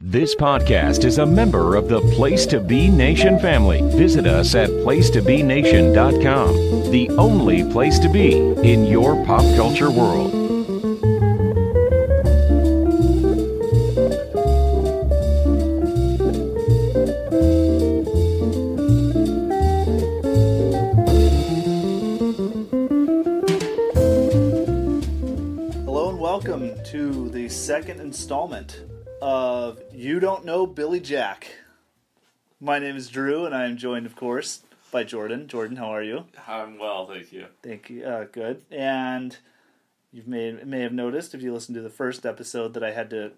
This podcast is a member of the Place to Be Nation family. Visit us at placetobenation.com, the only place to be in your pop culture world. Hello and welcome to the second installment of You Don't Know Billy Jack. My name is Drew, and I am joined, of course, by Jordan. Jordan, how are you? I'm well, thank you. Thank you. Good. And you may have noticed, if you listened to the first episode, that I had to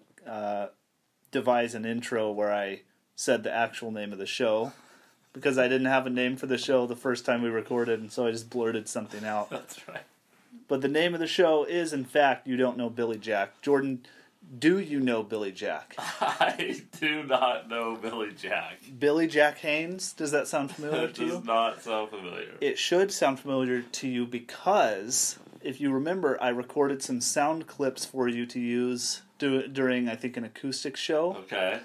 devise an intro where I said the actual name of the show, because I didn't have a name for the show the first time we recorded, and so I just blurted something out. That's right. But the name of the show is, in fact, You Don't Know Billy Jack. Jordan, do you know Billy Jack? I do not know Billy Jack. Billy Jack Haynes? Does that sound familiar to you? It does not sound familiar. It should sound familiar to you because, if you remember, I recorded some sound clips for you to use during, I think, an acoustic show. Okay.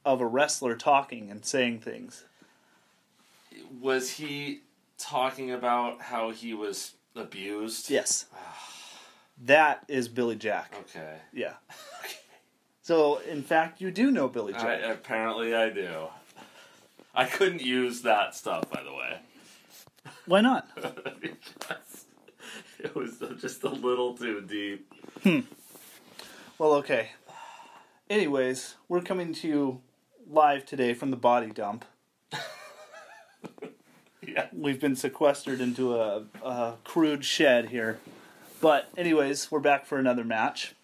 Of a wrestler talking and saying things. Was he talking about how he was abused? Yes. That is Billy Jack. Okay. Yeah. So, in fact, you do know Billy Jack. Apparently I do. I couldn't use that stuff, by the way. Why not? Because it was just a little too deep. Well, okay. Anyways, we're coming to you live today from the body dump. Yeah. We've been sequestered into a crude shed here. But anyways, we're back for another match.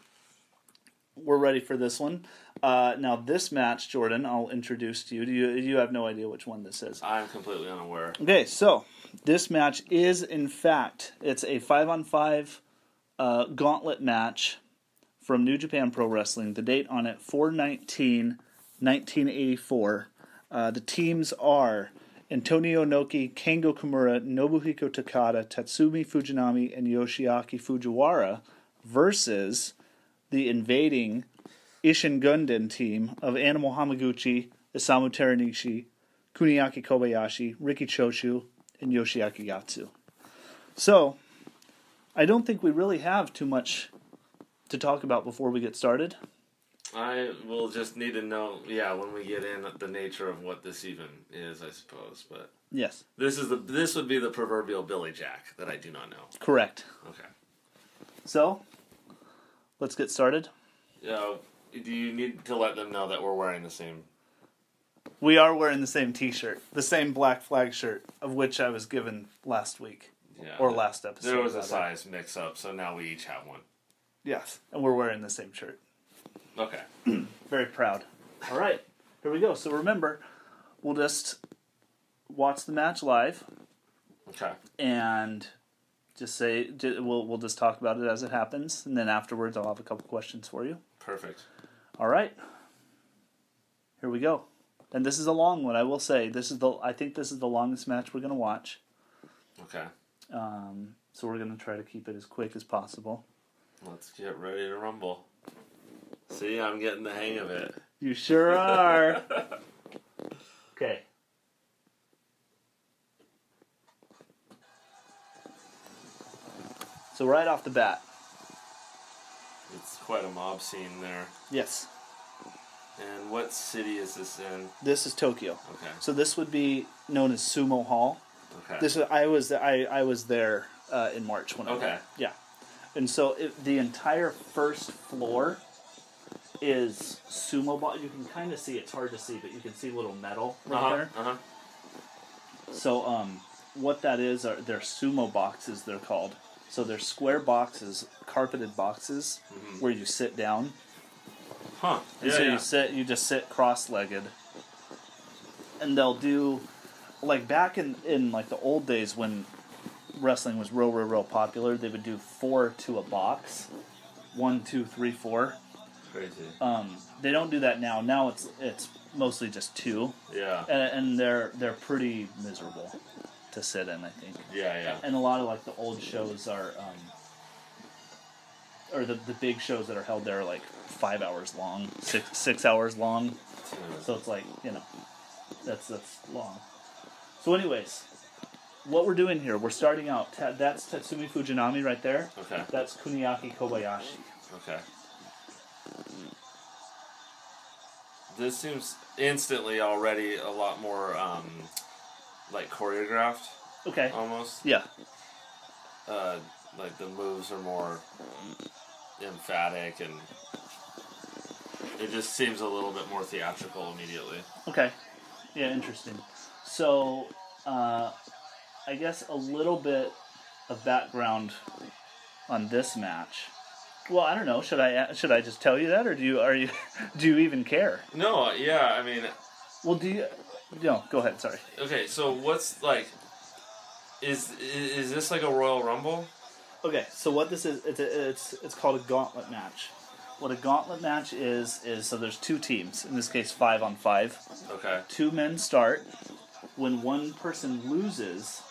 We're ready for this one. Now, this match, Jordan, I'll introduce to you. You have no idea which one this is. I'm completely unaware. Okay, so this match is, in fact, it's a 5-on-5 gauntlet match from New Japan Pro Wrestling. The date on it, 4/19/1984. The teams are Antonio Inoki, Kengo Kimura, Nobuhiko Takada, Tatsumi Fujinami, and Yoshiaki Fujiwara versus the invading Ishin Gundam team of Animal Hamaguchi, Isamu Teranishi, Kuniaki Kobayashi, Riki Choshu, and Yoshiaki Yatsu. So, I don't think we really have too much to talk about before we get started. I will just need to know, when we get in, the nature of what this even is, I suppose. But yes, this would be the proverbial Billy Jack that I do not know. Correct. Okay. So, let's get started. Do you need to let them know that we're wearing the same? We are wearing the same T-shirt, the same black flag shirt, of which I was given last week, or last episode. There was a size mix-up, so now we each have one. Yes, and we're wearing the same shirt. Okay. Very proud. All right, here we go. So remember, we'll just watch the match live. Okay. And just say we'll just talk about it as it happens, and then afterwards I'll have a couple questions for you. Perfect. All right. Here we go. And this is a long one, I will say. I think this is the longest match we're going to watch. Okay. So we're going to try to keep it as quick as possible. Let's get ready to rumble. See, I'm getting the hang of it. You sure are. Okay. So right off the bat. It's quite a mob scene there. Yes. And what city is this in? This is Tokyo. Okay. So this would be known as Sumo Hall. Okay. I was there in March when I went. Yeah. And so the entire first floor is sumo box. You can kind of see, it's hard to see, but you can see little metal there. So what that is, they're sumo boxes, they're called. So they're square boxes, carpeted boxes, where you sit down. Huh. And you just sit cross-legged. And they'll do, like back in like the old days when wrestling was real popular, they would do 4 to a box. 1, 2, 3, 4. Crazy. They don't do that now. Now it's mostly just 2. Yeah. And they're pretty miserable to sit in, I think. Yeah. And a lot of like the old shows are or the big shows that are held there are like 5 hours long, 6 hours long. So it's like, that's long. So anyways, what we're doing here, we're starting out, that's Tatsumi Fujinami right there. Okay. That's Kuniaki Kobayashi. Okay. This seems instantly already a lot more, like, choreographed. Okay. Almost. Yeah. Like, the moves are more emphatic, and it just seems a little bit more theatrical immediately. Okay. Yeah, interesting. So, I guess a little bit of background on this match. Well, I don't know. Should I just tell you that, or do you even care? No, yeah, I mean. Well, No, go ahead. Sorry. Okay, so what's like? Is this like a Royal Rumble? Okay, so what this is, it's called a Gauntlet match. What a Gauntlet match is so there's two teams. In this case, 5-on-5. Okay. 2 men start. When one person loses,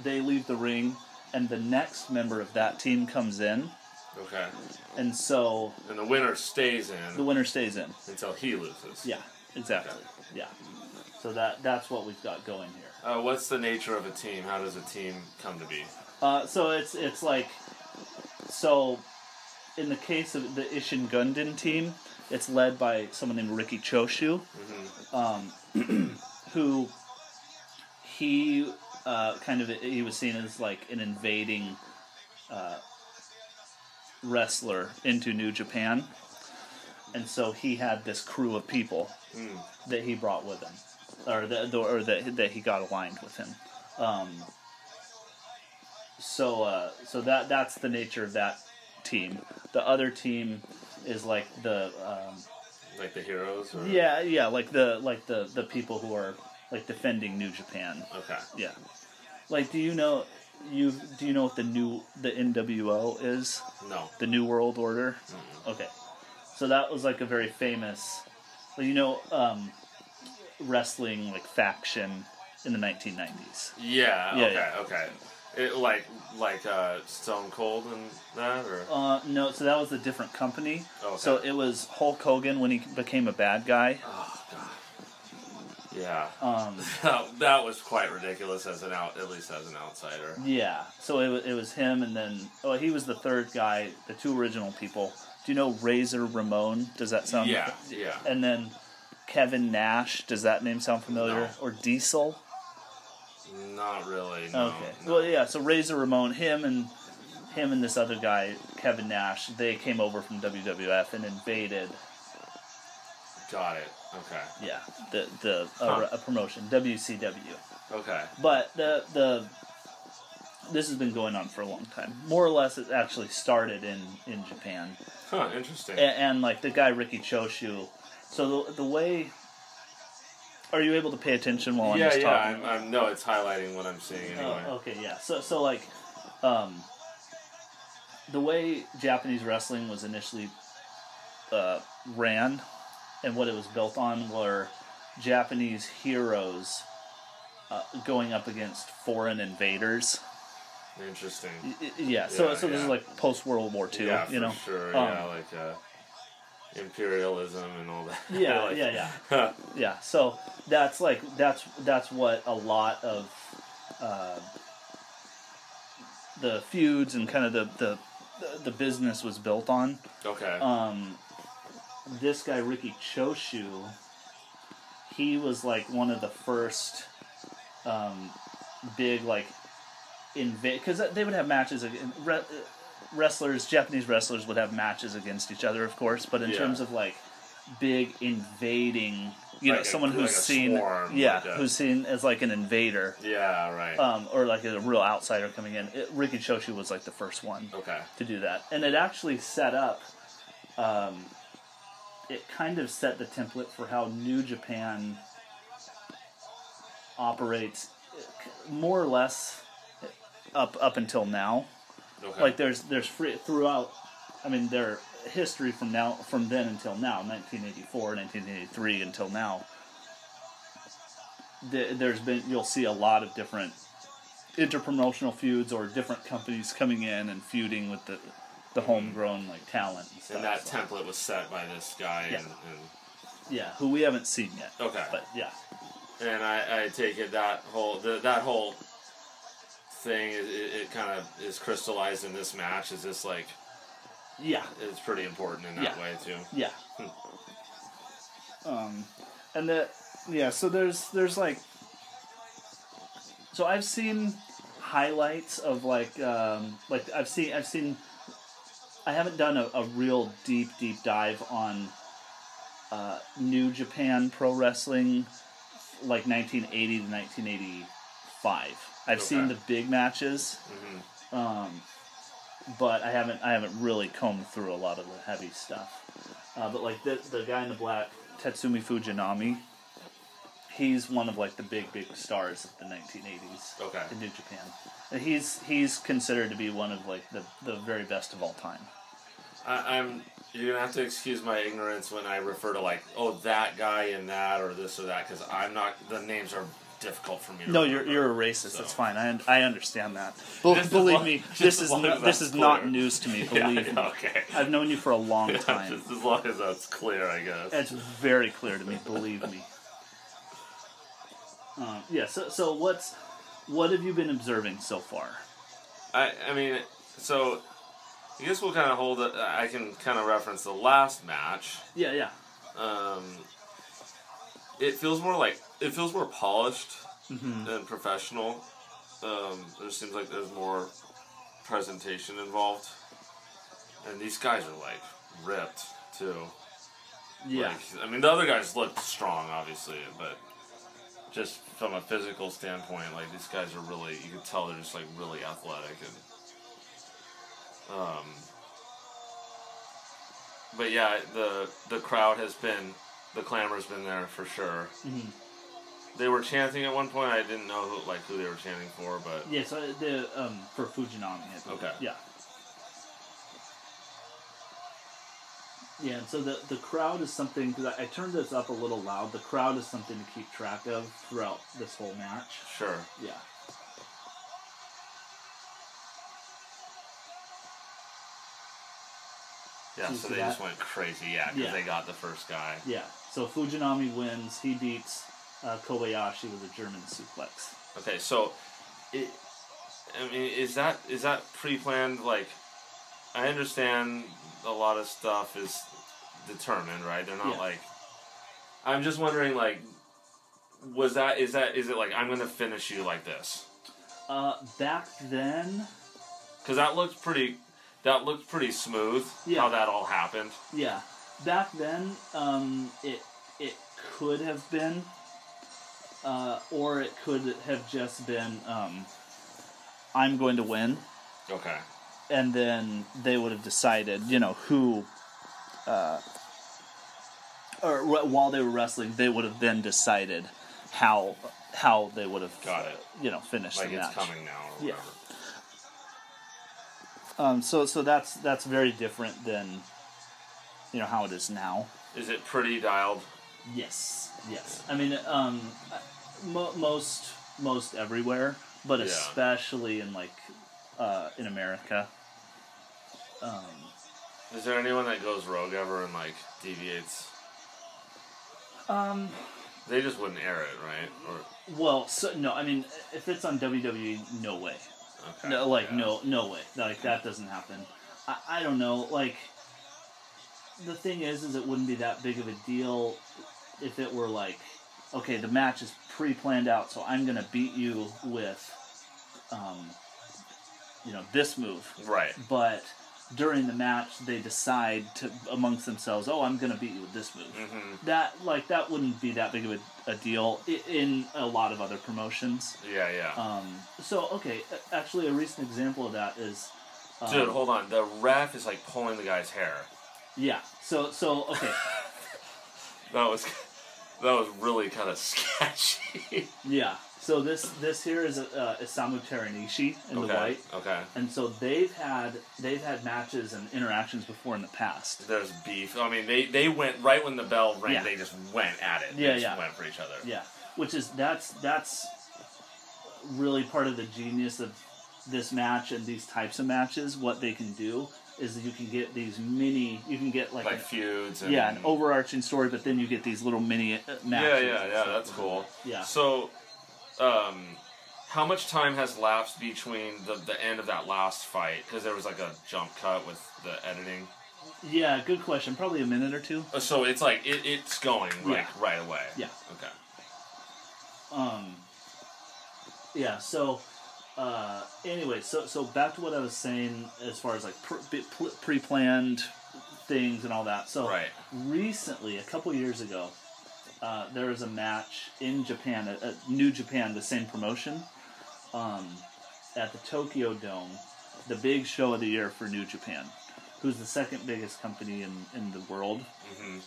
they leave the ring, and the next member of that team comes in. Okay. And so... And the winner stays in. The winner stays in. Until he loses. Yeah, exactly. Okay. Yeah. So that's what we've got going here. What's the nature of a team? How does a team come to be? So it's like... So, in the case of the Ishin Gundin team, it's led by someone named Riki Choshu, who he he was seen as like an invading wrestler into New Japan, and so he had this crew of people that he brought with him, or that he got aligned with him. So that's the nature of that team. The other team is like the like the heroes. Or? Yeah, like the people who are like defending New Japan. Okay. Yeah. Like, do you know what the NWO is? No. The New World Order? Mm-hmm. Okay. So that was like a very famous, wrestling like faction in the 1990s. Yeah. Okay. It, like Stone Cold and that, or no. So that was a different company. Okay. So it was Hulk Hogan when he became a bad guy. Oh God. Yeah. That was quite ridiculous at least as an outsider. Yeah. So it was him, and then he was the third guy. The two original people. Do you know Razor Ramon? Does that sound? Yeah. Yeah. And then Kevin Nash. Does that name sound familiar? No. Or Diesel? Not really. No. Okay. No. Well, yeah. So Razor Ramon, him and this other guy, Kevin Nash, they came over from WWF and invaded. Got it. Okay. Yeah. A promotion, WCW. Okay. But this has been going on for a long time. More or less, it actually started in Japan. Huh. Interesting. And like the guy Riki Choshu. So the way. Are you able to pay attention while I'm just talking? Yeah, no, it's highlighting what I'm seeing anyway. Okay, yeah. So like, the way Japanese wrestling was initially ran, and what it was built on were Japanese heroes going up against foreign invaders. Interesting. Yeah. So this is like post World War II. Yeah, for sure. Yeah, like imperialism and all that. Yeah, yeah. Yeah. So that's what a lot of the feuds and kind of the business was built on. Okay. This guy Riki Choshu, he was like one of the first big like because they would have matches against Japanese wrestlers would have matches against each other, of course, but in terms of like big invading, someone who's seen, swarm, who's seen as like an invader, right, or like a real outsider coming in. Riki Choshu was like the first one, to do that, and it actually set up. It kind of set the template for how New Japan operates, more or less, up until now. Okay. Like there's throughout. I mean, their history from then until now, 1984, 1983 until now. You'll see a lot of different interpromotional feuds or different companies coming in and feuding with the homegrown like talent and stuff. And that template was set by this guy. Yeah. And yeah, who we haven't seen yet. Okay. But yeah. And I take it that whole thing, it kind of is crystallized in this match. Is this like... Yeah. It's pretty important in that way, too. Yeah. And so there's like... So I've seen highlights of like I've seen... I haven't done a real deep dive on New Japan Pro Wrestling, like 1980 to 1985. I've seen the big matches, but I haven't really combed through a lot of the heavy stuff. But like the guy in the black, Tatsumi Fujinami, he's one of like the big stars of the 1980s in New Japan. And he's considered to be one of like the very best of all time. You're gonna have to excuse my ignorance when I refer to like, oh, that guy and that or this or that, because I'm not. The names are difficult for me. No, you're a racist. So. That's fine. I understand that. Believe me, this is not news to me. Believe me. Okay. I've known you for a long time. Just as long as that's clear, I guess. It's very clear to me. Believe me. So what have you been observing so far? I mean, so I guess we'll kind of hold it. I can kind of reference the last match. Yeah. It feels more polished and professional. There seems like there's more presentation involved, and these guys are like ripped too. Yeah. Like, I mean, the other guys look strong, obviously, but just from a physical standpoint, like these guys are really, you can tell they're just like really athletic and. But yeah, the crowd has been, the clamor's been there for sure. Mm-hmm. They were chanting at one point. I didn't know who they were chanting for, but yeah. So for Fujinami. Okay. Yeah. Yeah, and so the crowd is something, because I turned this up a little loud. The crowd is something to keep track of throughout this whole match. Sure. Yeah. Yeah, so they just went crazy, because they got the first guy. Yeah, so Fujinami wins. He beats Kobayashi with a German suplex. Okay, so, is that pre-planned? Like, I understand a lot of stuff is determined, right? They're not like... I'm just wondering, like, is it like, I'm going to finish you like this? Back then... Because that looked pretty smooth, how that all happened. Yeah. Back then, it could have been, or it could have just been, I'm going to win. Okay. And then they would have decided, who, or while they were wrestling, they would have then decided how they would have, got it. Finished like the match. Like it's coming now or whatever. So that's very different than, how it is now. Is it pretty dialed? Yes. I mean, most everywhere, but especially in in America. Is there anyone that goes rogue ever and deviates? They just wouldn't air it, right? Or no. I mean, if it's on WWE, no way. Okay. No way. That doesn't happen. I don't know. The thing is it wouldn't be that big of a deal if it were okay, the match is pre-planned out, so I'm gonna beat you with, this move. Right. But during the match, they decide amongst themselves, oh, I'm gonna beat you with this move. Mm-hmm. That wouldn't be that big of a deal in a lot of other promotions. Yeah. So, okay, actually a recent example of that is... Dude, hold on. The ref is, pulling the guy's hair. Yeah. So okay. That was really kind of sketchy. Yeah. So this here is Isamu Teranishi in the white. Okay. And so they've had matches and interactions before in the past. There's beef. I mean, they went right when the bell rang. Yeah. They just went at it. They just went for each other. Yeah. Which is that's really part of the genius of this match and these types of matches. What they can do is that you can get these mini, you can get like feuds. And, an overarching story, but then you get these little mini matches. Yeah, that's cool. Yeah. So, how much time has lapsed between the end of that last fight? Because there was like a jump cut with the editing. Yeah, good question. Probably a minute or two. So it's like it's going right away. Yeah. Okay. Yeah. So, anyway, so back to what I was saying as far as like pre-planned things and all that. So recently, a couple years ago, there was a match in Japan at New Japan, the same promotion, at the Tokyo Dome, the big show of the year for New Japan, who's the second biggest company in the world. Mm-hmm.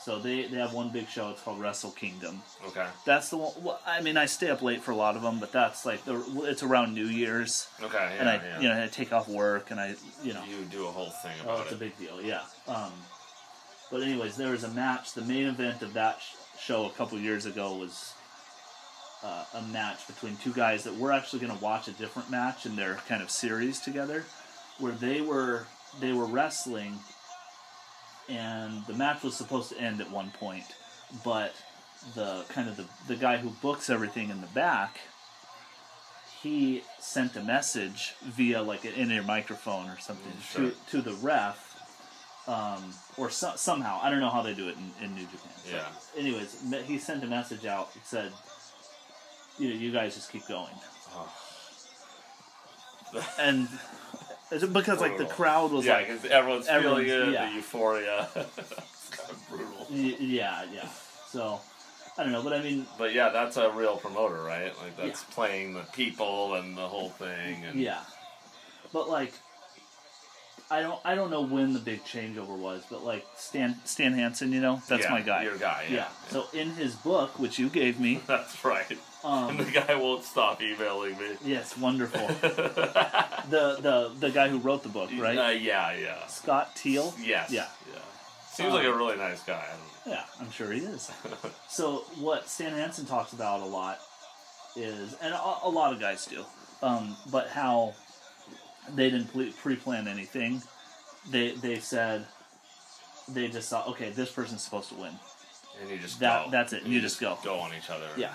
So they have one big show. It's called Wrestle Kingdom. Okay. That's the one. Well, I mean, I stay up late for a lot of them, but that's like it's around New Year's. Okay. Yeah, and I take off work and you do a whole thing about it. It's a big deal. Yeah. But anyways, there was a match. The main event of that show a couple years ago was a match between two guys that we're actually going to watch a different match in their kind of series together, where they were wrestling. And the match was supposed to end at one point, but the guy who books everything in the back, he sent a message via like an in-ear microphone or something to the ref, or somehow, I don't know how they do it in New Japan. Yeah. But anyways, he sent a message out that said, you guys just keep going. Oh. And because like the crowd was because everyone's feeling it, the euphoria. It's kind of brutal. Yeah. So I don't know, but I mean, but yeah, that's a real promoter, right? Like that's playing the people and the whole thing. And yeah, but like I don't know when the big changeover was, but like Stan Hansen, that's my guy. Your guy. Yeah. So in his book, which you gave me, that's right. And the guy won't stop emailing me. Yes, wonderful. the guy who wrote the book, right? Yeah. Scott Teal? Yes. Yeah. Seems like a really nice guy. Yeah, I'm sure he is. So what Stan Hansen talks about a lot is, and a lot of guys do, but how they didn't pre-plan anything. They said, they just thought, okay, this person's supposed to win. And you just go. That's it. You just go. Go on each other. Yeah.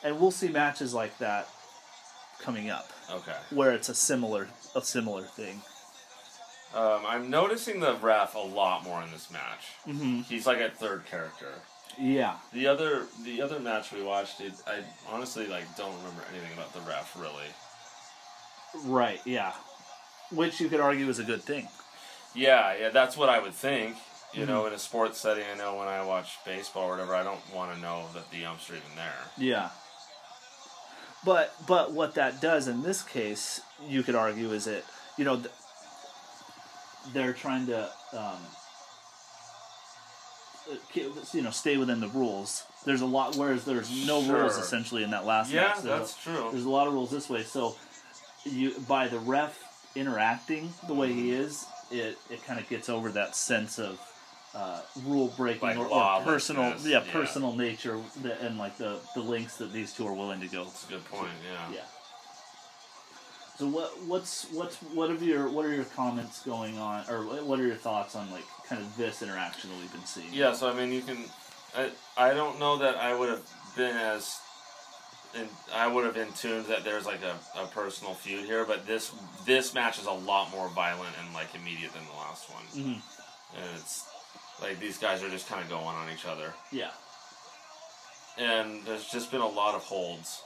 And we'll see matches like that coming up. Okay. Where it's a similar thing. I'm noticing the ref a lot more in this match. Mm-hmm. He's like a third character. Yeah. The other match we watched, I honestly don't remember anything about the ref really. Right. Yeah. Which you could argue is a good thing. Yeah. That's what I would think. You know, in a sports setting, I know when I watch baseball or whatever, I don't want to know that the umps are even there. Yeah. But what that does in this case, you could argue, is it, they're trying to, stay within the rules. There's a lot, whereas there's no rules essentially in that last match. Yeah, that's true. There's a lot of rules this way. So by the ref interacting the way he is, it kind of gets over that sense of rule breaking or personal nature and like the lengths that these two are willing to go. That's a good point. Yeah. So what are your comments going on, or what are your thoughts on like kind of this interaction that we've been seeing? Yeah. So I mean, I don't know that I would have been in tune that there's like a personal feud here, but this match is a lot more violent and like immediate than the last one. Mm-hmm. And it's like these guys are just kind of going on each other. Yeah. And there's just been a lot of holds.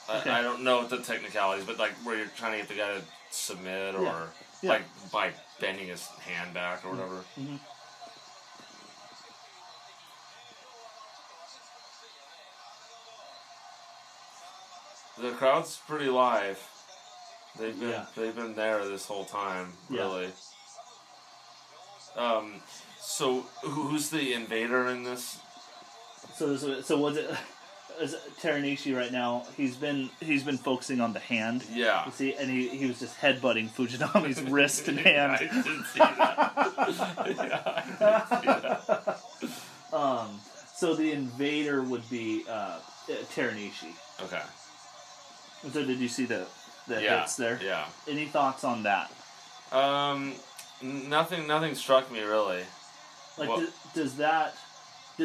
Okay. I don't know the technicalities, but like where you're trying to get the guy to submit or like by bending his hand back or whatever. Mm-hmm. The crowd's pretty live. They've been there this whole time, really. So who's the invader in this? So was it Teranishi right now? He's been focusing on the hand. Yeah. You see, and he was just headbutting Fujinami's wrist and hand. I didn't see that. So the invader would be Teranishi. Okay. So did you see the hits there? Yeah. Any thoughts on that? Nothing struck me really. Like, did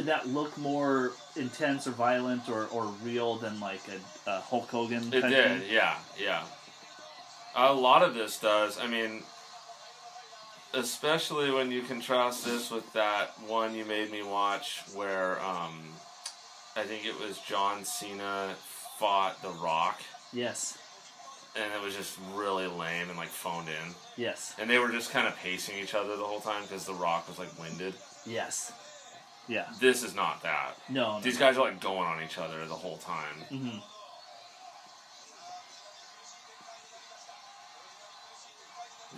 that look more intense or violent or real than like a Hulk Hogan? It type did, thing? yeah. A lot of this does. I mean, especially when you contrast this with that one you made me watch where I think it was John Cena fought The Rock. Yes. And it was just really lame and like phoned in. Yes. And they were just kind of pacing each other the whole time because The Rock was like winded. Yes. Yeah. This is not that. No. These guys are like going on each other the whole time. Mm-hmm.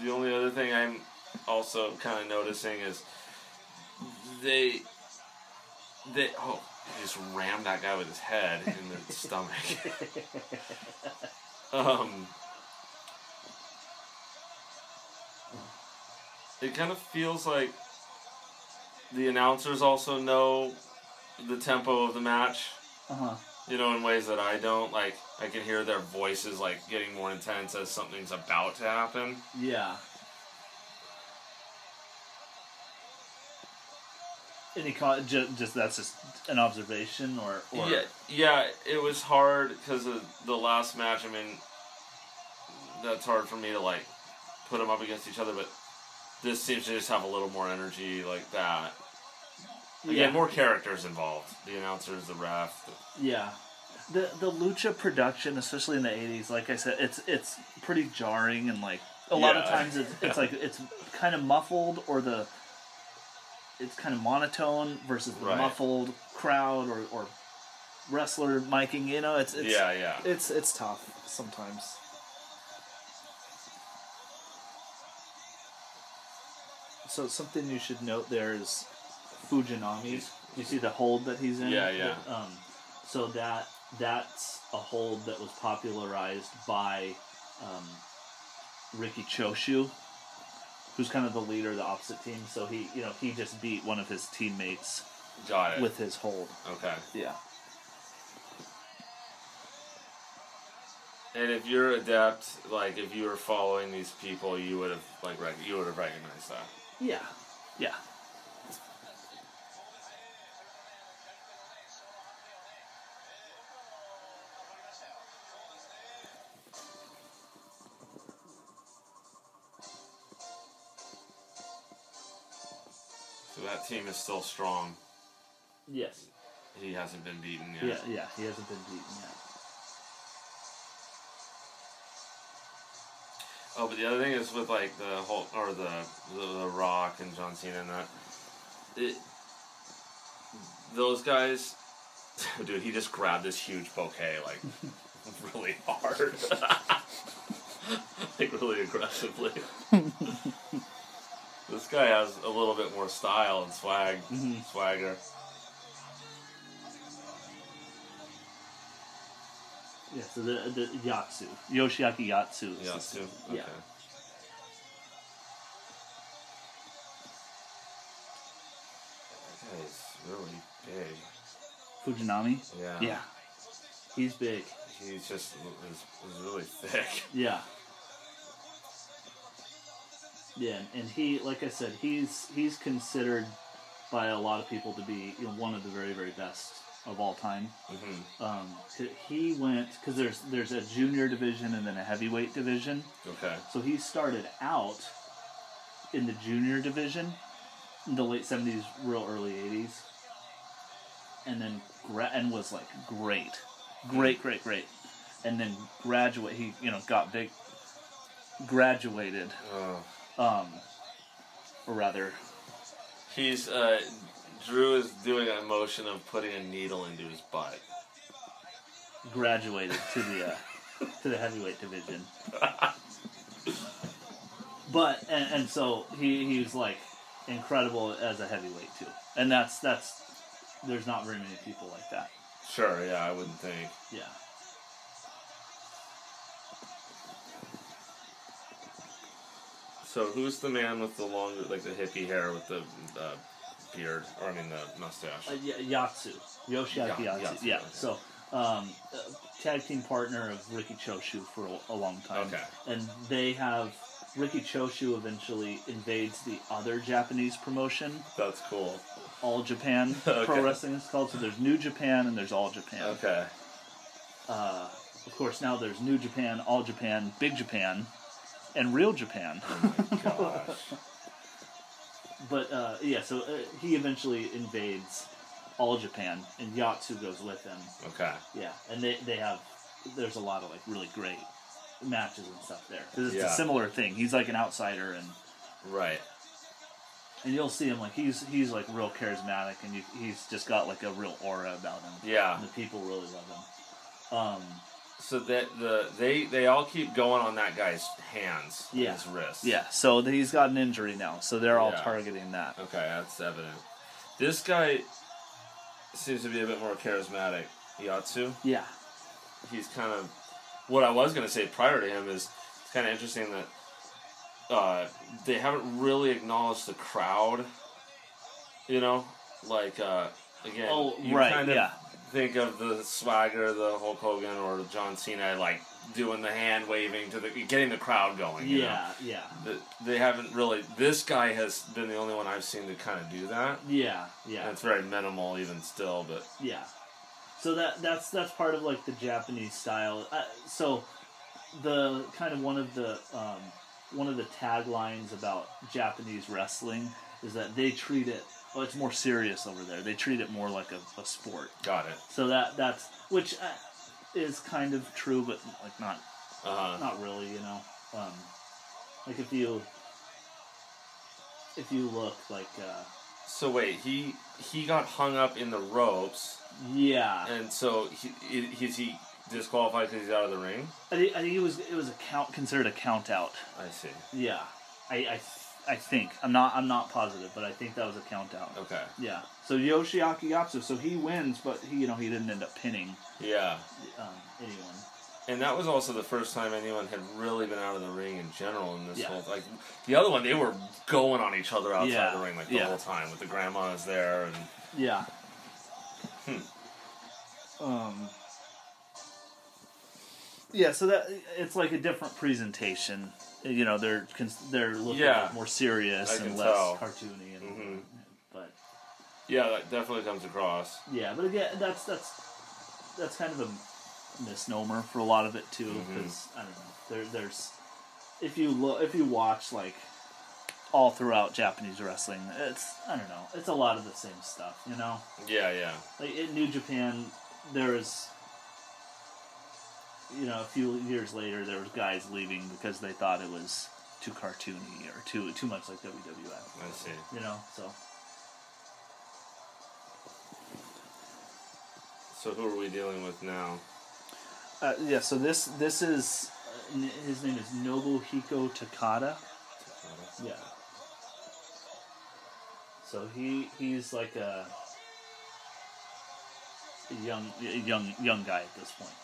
The only other thing I'm also kind of noticing is they he just rammed that guy with his head in the stomach. It kind of feels like the announcers also know the tempo of the match. Uh-huh. You know, in ways that I don't. Like, I can hear their voices, like, getting more intense as something's about to happen. Yeah. Any just that's just an observation, or yeah. It was hard because of the last match. I mean, that's hard for me to like put them up against each other, but this seems to just have a little more energy like that. Again, more characters involved. The announcers, the ref. Yeah. The lucha production, especially in the 80s, like I said, it's pretty jarring, and like a lot of times it's like it's kind of muffled, or it's kind of monotone versus the muffled crowd or wrestler miking. You know, it's it's tough sometimes. So something you should note there is Fujinami. You see the hold that he's in? Yeah. So that's a hold that was popularized by Riki Choshu, who's kind of the leader of the opposite team. So he just beat one of his teammates with his hold. Okay. Yeah. And if you're adept, like if you were following these people, you would have recognized that. Yeah. Yeah. So that team is still strong. Yes. He hasn't been beaten yet. Yeah, he hasn't been beaten yet. Oh, but the other thing is with like the Hulk or the Rock and John Cena and that, those guys, dude, he just grabbed this huge bouquet like really hard, like really aggressively. This guy has a little bit more style and swagger. Yeah, so the Yatsu. Yoshiaki Yatsu. Yatsu? Okay. Yeah. That guy's really big. Fujinami? Yeah. Yeah. He's big. He's just is really thick. Yeah. Yeah, and he, like I said, he's considered by a lot of people to be one of the very, very best of all time. Mm-hmm. He went, because there's a junior division and then a heavyweight division. Okay. So he started out in the junior division in the late 70s, real early 80s, and then and was like great, and then he got big, graduated, or rather, he's Drew is doing a motion of putting a needle into his butt. Graduated to the heavyweight division. But and so he's like incredible as a heavyweight too. And that's there's not very many people like that. Sure, yeah, I wouldn't think. Yeah. So who's the man with the long, like the hippie hair with the beard, or I mean the mustache? Yatsu. Yoshiaki Yatsu. Yeah. Okay. So, tag team partner of Riki Choshu for a long time. Okay. And they have Riki Choshu eventually invades the other Japanese promotion. That's cool. All Japan Pro Wrestling is called. So there's New Japan and there's All Japan. Okay. Of course, now there's New Japan, All Japan, Big Japan, and Real Japan. Oh my gosh. But so he eventually invades All Japan, and Yatsu goes with him. Okay. Yeah, and there's a lot of like really great matches and stuff there because it's a similar thing. He's like an outsider, and right. And you'll see him like he's like real charismatic, and he's just got like a real aura about him. Yeah, and the people really love him. So that they all keep going on that guy's hands, his wrist. Yeah, so he's got an injury now, so they're all targeting that. Okay, that's evident. This guy seems to be a bit more charismatic. Yatsu. Yeah. He's kind of what I was going to say prior to him is it's kind of interesting that they haven't really acknowledged the crowd. You know, like again, you kind of think of the Swagger, the Hulk Hogan, or John Cena, like doing the hand waving to getting the crowd going. You know? They haven't really. This guy has been the only one I've seen to kind of do that. Yeah. And it's very minimal even still, but yeah. So that's part of like the Japanese style. So the kind of one of the taglines about Japanese wrestling is that they treat it. Well, it's more serious over there. They treat it more like a sport. Got it. So that's which is kind of true, but like not really. You know, like if you look like. So wait, he got hung up in the ropes. Yeah. And so is he disqualified because he's out of the ring? I think it was considered a count out. I see. Yeah, I think I'm not positive, but I think that was a count out. Okay. Yeah. So Yoshiaki Yatsu, so he wins, but he didn't end up pinning. Yeah. Anyone. And that was also the first time anyone had really been out of the ring in general in this whole like the other one they were going on each other outside the ring like the whole time with the grandmas there and so that it's like a different presentation. You know, they're looking more serious and less cartoony, and but that definitely comes across. Yeah, but again, that's kind of a misnomer for a lot of it too, because I don't know. There's if you watch like all throughout Japanese wrestling, it's a lot of the same stuff, you know. Yeah. Like in New Japan, there was. You know, a few years later, there was guys leaving because they thought it was too cartoony or too much like WWF. I see. You know, so. So who are we dealing with now? So this is his name is Nobuhiko Takada. Yeah. So he's like a young guy at this point.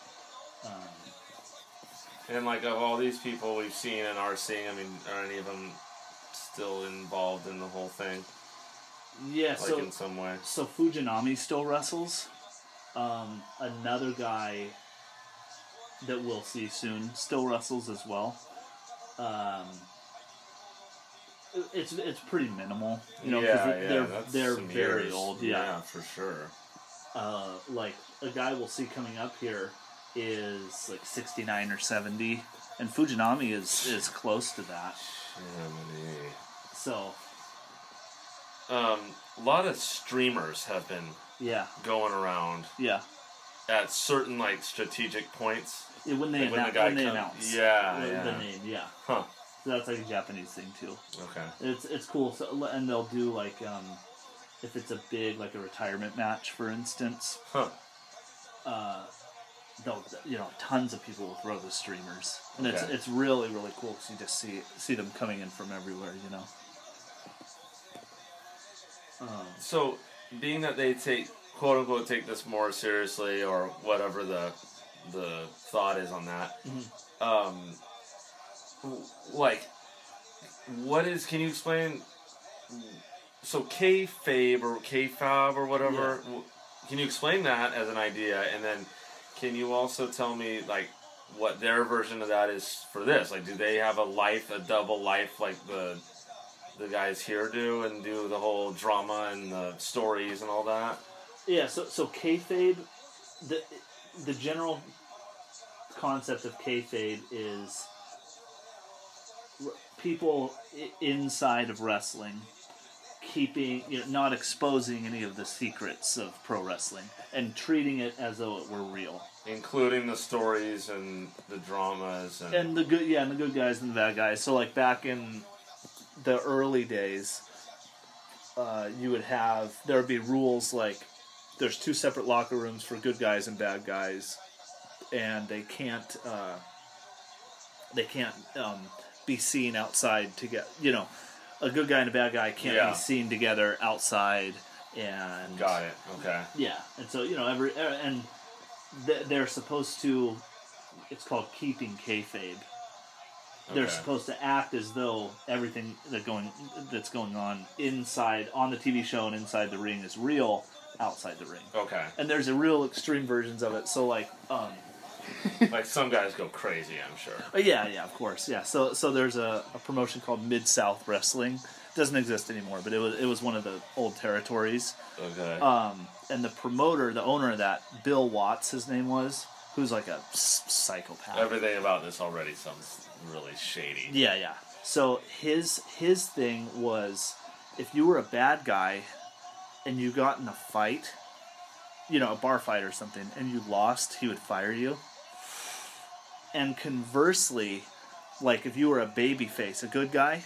And like of all these people we've seen and are seeing, I mean, are any of them still involved in the whole thing? Yeah, like in some way. So Fujinami still wrestles. Another guy that we'll see soon still wrestles as well. It's pretty minimal, you know, because they're very old. Yeah, for sure. Like a guy we'll see coming up here is like 69 or 70, and Fujinami is close to that. So, a lot of streamers have been going around. Yeah. At certain like strategic points. Yeah, when they announce. The name. Yeah. Huh. So that's like a Japanese thing too. Okay. It's cool. So, and they'll do like if it's a big like a retirement match, for instance. They'll tons of people will throw the streamers, and it's really really cool because you just see them coming in from everywhere, you know. So, being that they quote unquote take this more seriously, or whatever the thought is on that, like, what is? Can you explain? So kayfabe or kayfab or whatever. Yeah. Can you explain that as an idea, and then? Can you also tell me, like, what their version of that is for this. Like, do they have a double life, like the guys here do, and do the whole drama and the stories and all that? Yeah, so kayfabe, the general concept of kayfabe is people inside of wrestling keeping, not exposing any of the secrets of pro wrestling and treating it as though it were real, including the stories and the dramas and the good guys and the bad guys. So like back in the early days, there would be rules like there's 2 separate locker rooms for good guys and bad guys, and they can't be seen outside together. A good guy and a bad guy can't be seen together outside. And got it. Okay. Yeah, and so they're supposed to. It's called keeping kayfabe. They're supposed to act as though everything that's going on inside on the TV show and inside the ring is real outside the ring. Okay. And there's a real extreme versions of it. So like like some guys go crazy, I'm sure. Yeah, of course. Yeah. So there's a promotion called Mid-South Wrestling. It doesn't exist anymore, but it was one of the old territories. Okay. And the promoter, the owner of that, Bill Watts, his name was, who's like a psychopath. Everything about this already sounds really shady. Yeah. So his thing was, if you were a bad guy and you got in a fight, a bar fight or something, and you lost, he would fire you. And conversely, like if you were a baby face, a good guy,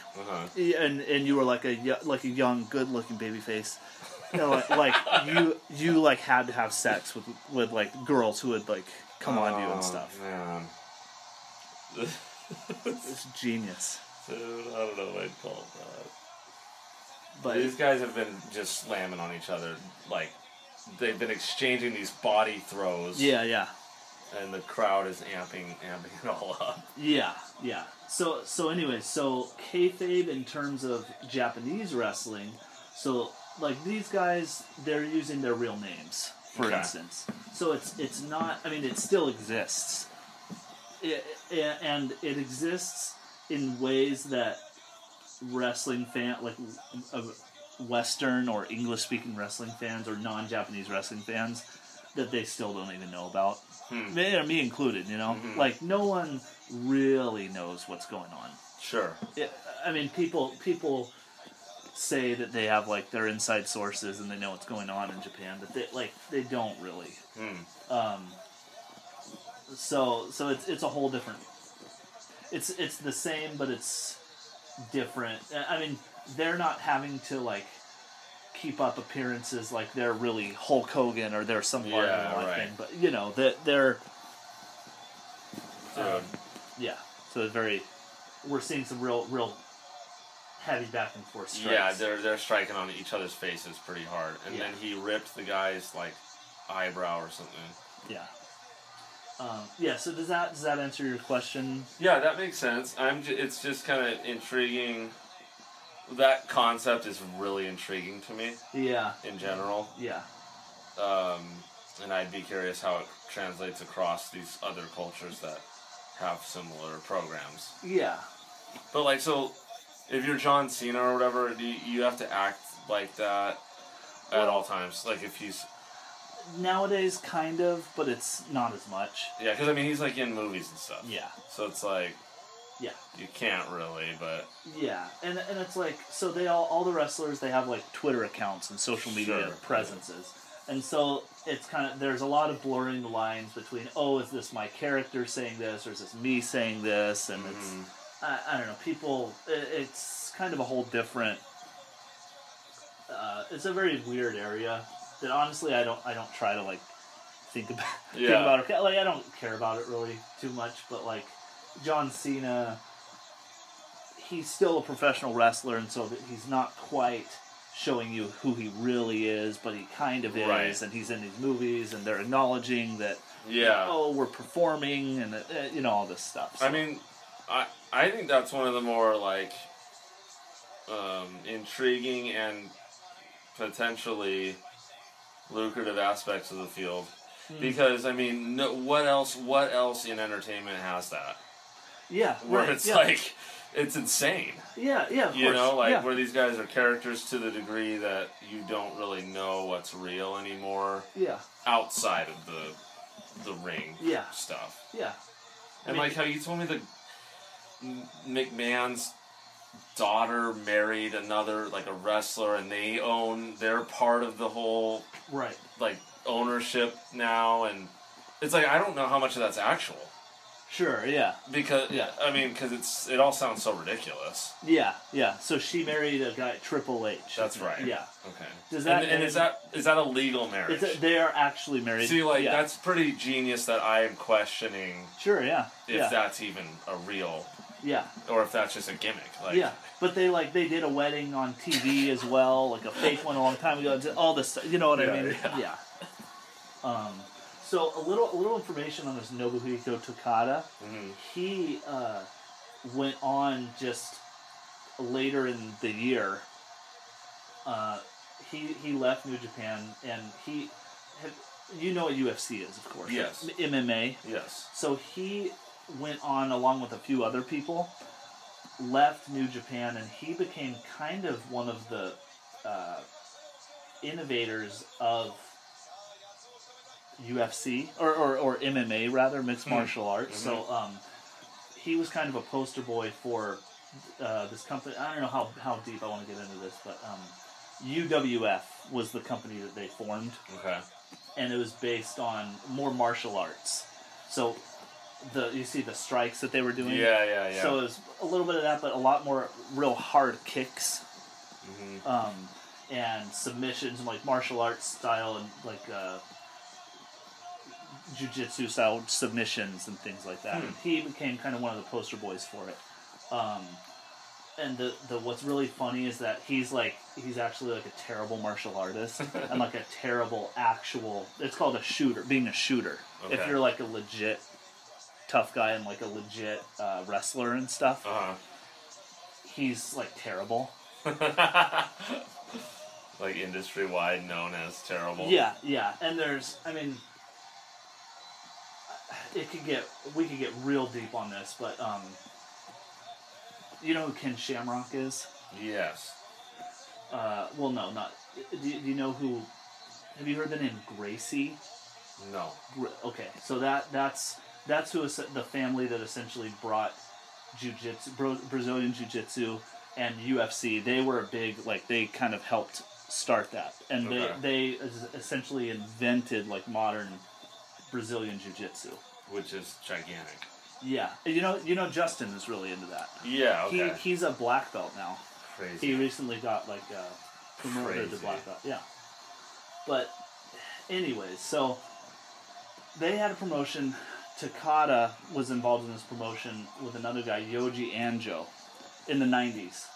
and you were like a young, good-looking baby face, like you like had to have sex with like girls who would like come on you and stuff. Man. It's genius. Dude, I don't know what I'd call that. But these guys have been just slamming on each other. Like, they've been exchanging these body throws. Yeah. And the crowd is amping it all up. Yeah. So anyways, kayfabe in terms of Japanese wrestling, so like these guys, they're using their real names, for instance. So it's not. I mean, it still exists. And it exists in ways that wrestling Western or English-speaking wrestling fans or non-Japanese wrestling fans that they still don't even know about. Me included, Mm-hmm. Like no one really knows what's going on. Sure. I mean, people say that they have like their inside sources and they know what's going on in Japan, but they don't really. So it's a whole different. It's the same, but it's different. I mean, they're not having to like keep up appearances like they're really Hulk Hogan or they're some part of the thing, but they're. So it's very. We're seeing some real heavy back and forth strikes. Yeah, they're striking on each other's faces pretty hard, and then he ripped the guy's like eyebrow or something. Yeah. So does that answer your question? Yeah, that makes sense. It's just kind of intriguing. That concept is really intriguing to me. Yeah. In general. Yeah. And I'd be curious how it translates across these other cultures that have similar programs. Yeah. But like, so if you're John Cena or whatever, you have to act like that at all times. Like if he's nowadays, kind of, but it's not as much. Yeah, because I mean he's like in movies and stuff. Yeah. So it's like. Yeah. You can't really, but yeah, and it's like so they all the wrestlers they have like Twitter accounts and social media presences, and so it's kind of there's a lot of blurring the lines between is this my character saying this or is this me saying this, and it's I don't know, people it's kind of a whole different. It's a very weird area that honestly I don't try to like think about it. Like I don't care about it really too much, but like. John Cena, he's still a professional wrestler, and so that he's not quite showing you who he really is, but he kind of is, and he's in these movies, and they're acknowledging that, we're performing, and all this stuff. So. I mean, I think that's one of the more like intriguing and potentially lucrative aspects of the field. Because I mean, no, what else in entertainment has that? Yeah, where right, it's like, it's insane. Yeah, of course. You know, like where these guys are characters to the degree that you don't really know what's real anymore. Yeah. Outside of the ring. Stuff. Yeah. And like how you told me that McMahon's daughter married another, like a wrestler, and they're part of the whole like ownership now, and it's like I don't know how much of that's actual. Sure, yeah. Because it all sounds so ridiculous. Yeah. So she married a guy, Triple H. That's right. Yeah. Okay. Does that is that a legal marriage? They are actually married. See, like that's pretty genius that I am questioning. Sure, yeah. If that's even a real. Yeah. Or if that's just a gimmick. Like, yeah. But they did a wedding on TV as well, like a fake one a long time ago. All this, you know what I mean? Yeah. So a little information on this Nobuhiko Takada. Mm-hmm. He went on just later in the year. He left New Japan, and you know what UFC is, of course. Yes. Right? MMA. Yes. So he went on along with a few other people, left New Japan, and he became kind of one of the innovators of UFC or MMA rather, mixed martial arts. Mm-hmm. So he was kind of a poster boy for this company. I don't know how deep I want to get into this, but UWF was the company that they formed. Okay. And it was based on more martial arts. So you see the strikes that they were doing. Yeah. So it was a little bit of that, but a lot more real hard kicks. Mm-hmm. And submissions, and like martial arts style, and like jiu-jitsu style submissions and things like that. And he became kind of one of the poster boys for it. And the what's really funny is that he's actually like a terrible martial artist and like a terrible it's called a shooter, being a shooter. Okay. If you're like a legit tough guy and like a legit wrestler and stuff, he's like terrible. Like industry-wide known as terrible. Yeah. And we could get real deep on this, but you know who Ken Shamrock is? Yes. Well, no, not. Do you know who? Have you heard the name Gracie? No. Okay, so that's who the family that essentially brought jiu-jitsu, Brazilian jiu-jitsu, and UFC. They were a big, they kind of helped start that, and they essentially invented like modern Brazilian jiu-jitsu, which is gigantic. Yeah, you know Justin is really into that. Yeah, okay. He's a black belt now. Crazy. He recently got promoted to black belt. Yeah, but anyways, so they had a promotion. Takada was involved in this promotion with another guy, Yoji Anjo, in the 90s.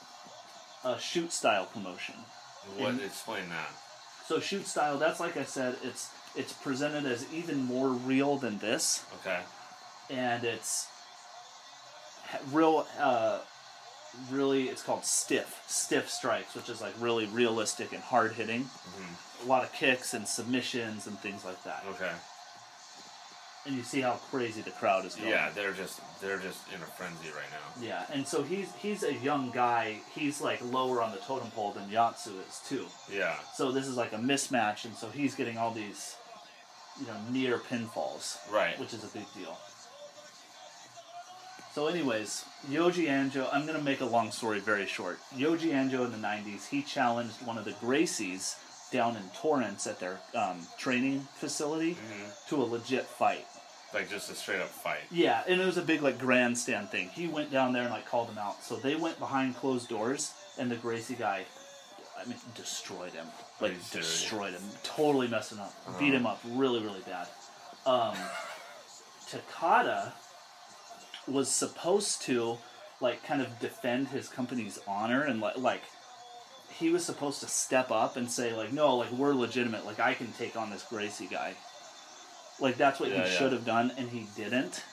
A shoot style promotion. Explain that. So shoot style, that's like I said, it's presented as even more real than this. Okay. And it's real, really, it's called stiff strikes, which is like really realistic and hard hitting. Mm-hmm. A lot of kicks and submissions and things like that. Okay. And you see how crazy the crowd is going. Yeah, they're just in a frenzy right now. Yeah, and so he's a young guy. He's like lower on the totem pole than Yatsu is too. Yeah. So this is like a mismatch, and so he's getting all these, near pinfalls. Right. Which is a big deal. So anyways, Yoji Anjo, I'm going to make a long story very short. Yoji Anjo in the 90s, he challenged one of the Gracies down in Torrance at their training facility to a legit fight. Like just a straight up fight. Yeah, and it was a big grandstand thing. He went down there and called him out. So they went behind closed doors, and the Gracie guy, destroyed him. Destroyed him. Totally messing up. Beat him up really, really bad. Takada was supposed to kind of defend his company's honor, and he was supposed to step up and say no, we're legitimate, I can take on this Gracie guy. That's what he should have done, and he didn't.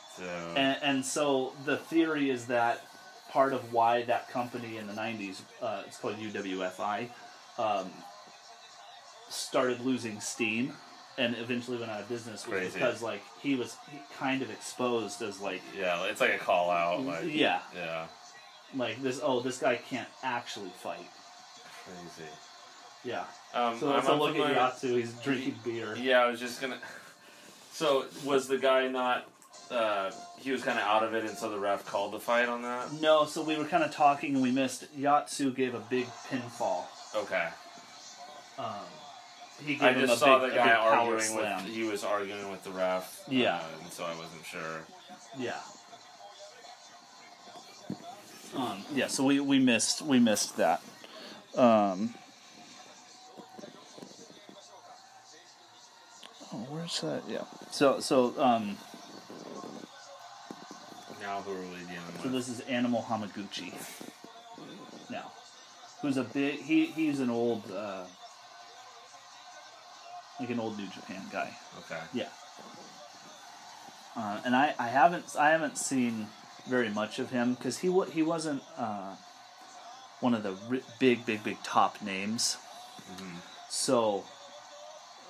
And so the theory is that part of why that company in the 90s, it's called UWFI, started losing steam, and eventually went out of business was Crazy. because like he was kind of exposed as like it's like a call out. Like, yeah, like this guy can't actually fight. Crazy. Yeah. So let's look at Yatsu. He's drinking beer. Yeah, I was just gonna. So was the guy not? He was kind of out of it, and so the ref called the fight on that. No, so we were kind of talking and we missed. Yatsu gave a big pinfall. Okay. He gave I him just a saw big, the guy arguing slam. with. He was arguing with the ref. Yeah. And so I wasn't sure. Yeah. Yeah. So we missed that. Where's that? Yeah. So Now who are we dealing with? So this is Animal Hamaguchi. Now, who's a big? He's an old, like an old New Japan guy. Okay. Yeah. And I haven't seen very much of him because he wasn't one of the big top names. Mm-hmm. So,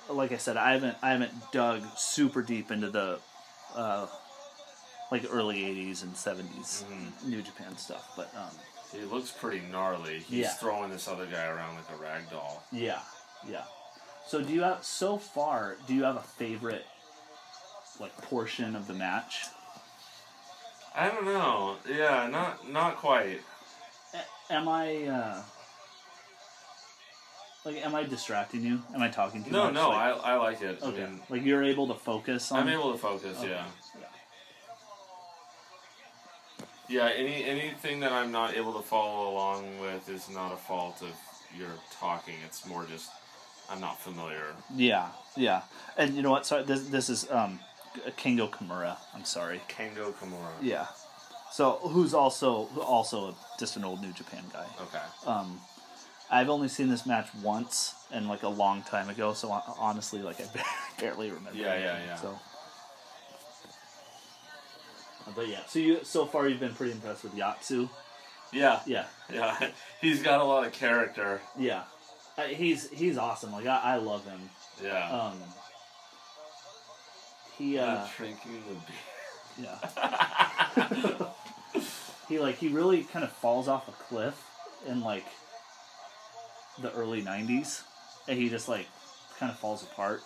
like I said, I haven't dug super deep into the like early 80s and 70s New Japan stuff, but he looks pretty gnarly. He's throwing this other guy around like a rag doll. Yeah. So do you have a favorite like portion of the match? I don't know. Yeah, not quite. Am I distracting you? Am I talking too much? No, I like it. Okay. I mean, like you're able to focus on. I'm able to focus. Okay. Yeah. Yeah. Anything that I'm not able to follow along with is not a fault of your talking. It's more just I'm not familiar. Yeah. And you know what? Sorry, this is Kengo Kimura. I'm sorry. Kengo Kimura. Yeah. So who's also just an old New Japan guy. Okay. I've only seen this match once and like a long time ago, so honestly, like I barely remember. Yeah. So, but yeah, so far you've been pretty impressed with Yatsu. Yeah. Yeah. He's got a lot of character. Yeah. He's awesome. Like I love him. Yeah. He drinking the beer. Yeah. he really kind of falls off a cliff in like the early 90s, and he just like kind of falls apart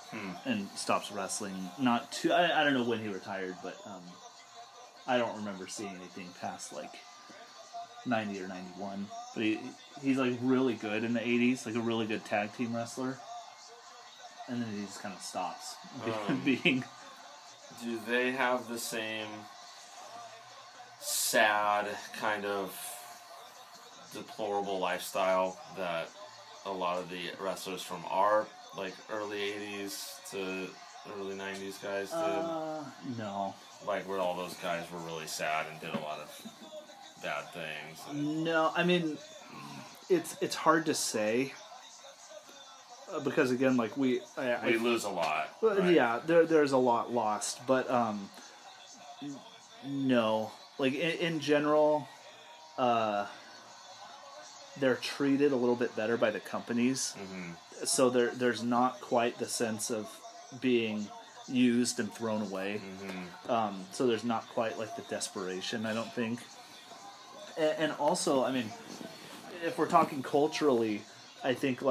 and stops wrestling. Not too. I don't know when he retired, but I don't remember seeing anything past like 90 or 91. But he's like really good in the 80s, like a really good tag team wrestler, and then he just kind of stops being. Do they have the same sad kind of deplorable lifestyle that a lot of the wrestlers from our like early 80s to early 90s guys did? No. Like where all those guys were really sad and did a lot of bad things. No, I mean it's hard to say because again, like we lose a lot. Right? Yeah, there's a lot lost, but no, like in general, they're treated a little bit better by the companies, so there's not quite the sense of being used and thrown away. So there's not quite like the desperation, I don't think. And also, I mean, if we're talking culturally, I think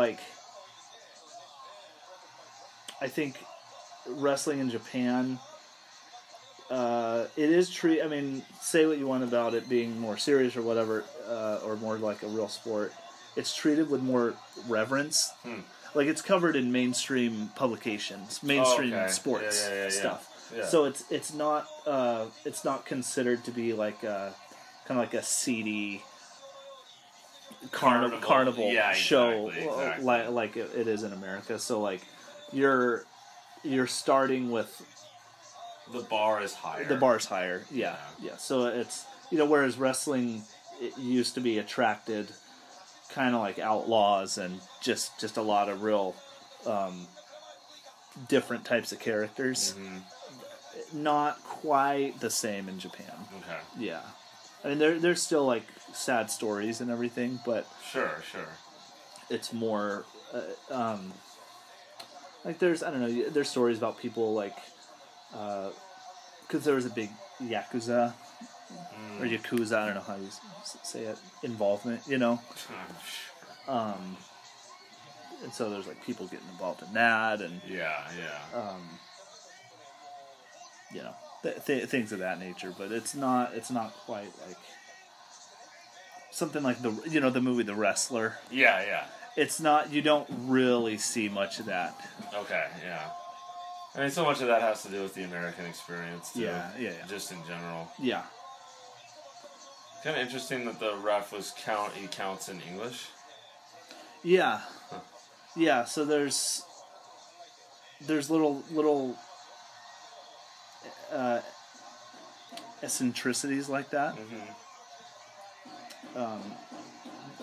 wrestling in Japan, it is I mean, say what you want about it being more serious or whatever, or more like a real sport. It's treated with more reverence. Like it's covered in mainstream publications, mainstream sports stuff. Yeah. So it's not considered to be like kind of like a seedy carnival show exactly. like it is in America. So like you're starting with the bar is higher. The bar's higher. Yeah. So it's whereas wrestling it used to be attracted kind of like outlaws and just a lot of real different types of characters. Not quite the same in Japan. Okay. Yeah. I mean, there's still like sad stories and everything, but sure. It's more Like there's, I don't know, there's stories about people like, because there was a big Yakuza, or Yakuza, I don't know how you say it, involvement, you know? And so there's like people getting involved in that, and you know, things of that nature. But it's not quite like something like the movie The Wrestler. Yeah. It's not. You don't really see much of that. Okay, yeah. I mean, so much of that has to do with the American experience, too. Yeah. Just in general. Yeah. Kind of interesting that the ref he counts in English. Yeah. Huh. Yeah, so there's little eccentricities like that.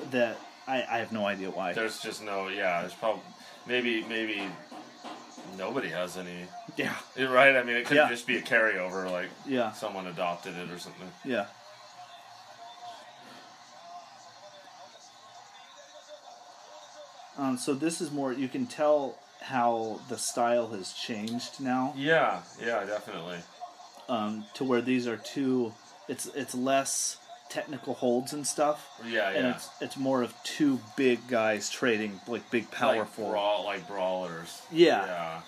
That I have no idea why. There's just there's probably maybe nobody has any. Yeah. Right? I mean, it could just be a carryover, like someone adopted it or something. Yeah. So this is more, you can tell how the style has changed now. Yeah, definitely. To where these are it's less technical holds and stuff. Yeah. And it's more of two big guys trading, like big powerful. Like brawlers. Yeah.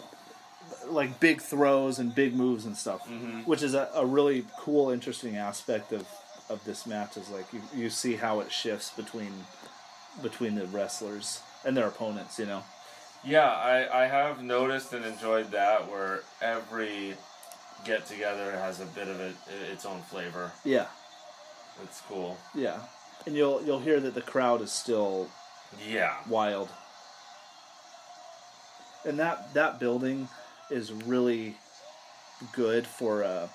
Like big throws and big moves and stuff. Which is a really cool, interesting aspect of this match, is like you see how it shifts between the wrestlers and their opponents, you know. Yeah, I have noticed and enjoyed that, where every get together has a bit of its own flavor. Yeah, it's cool. Yeah, and you'll hear that the crowd is still wild, and that building is really good for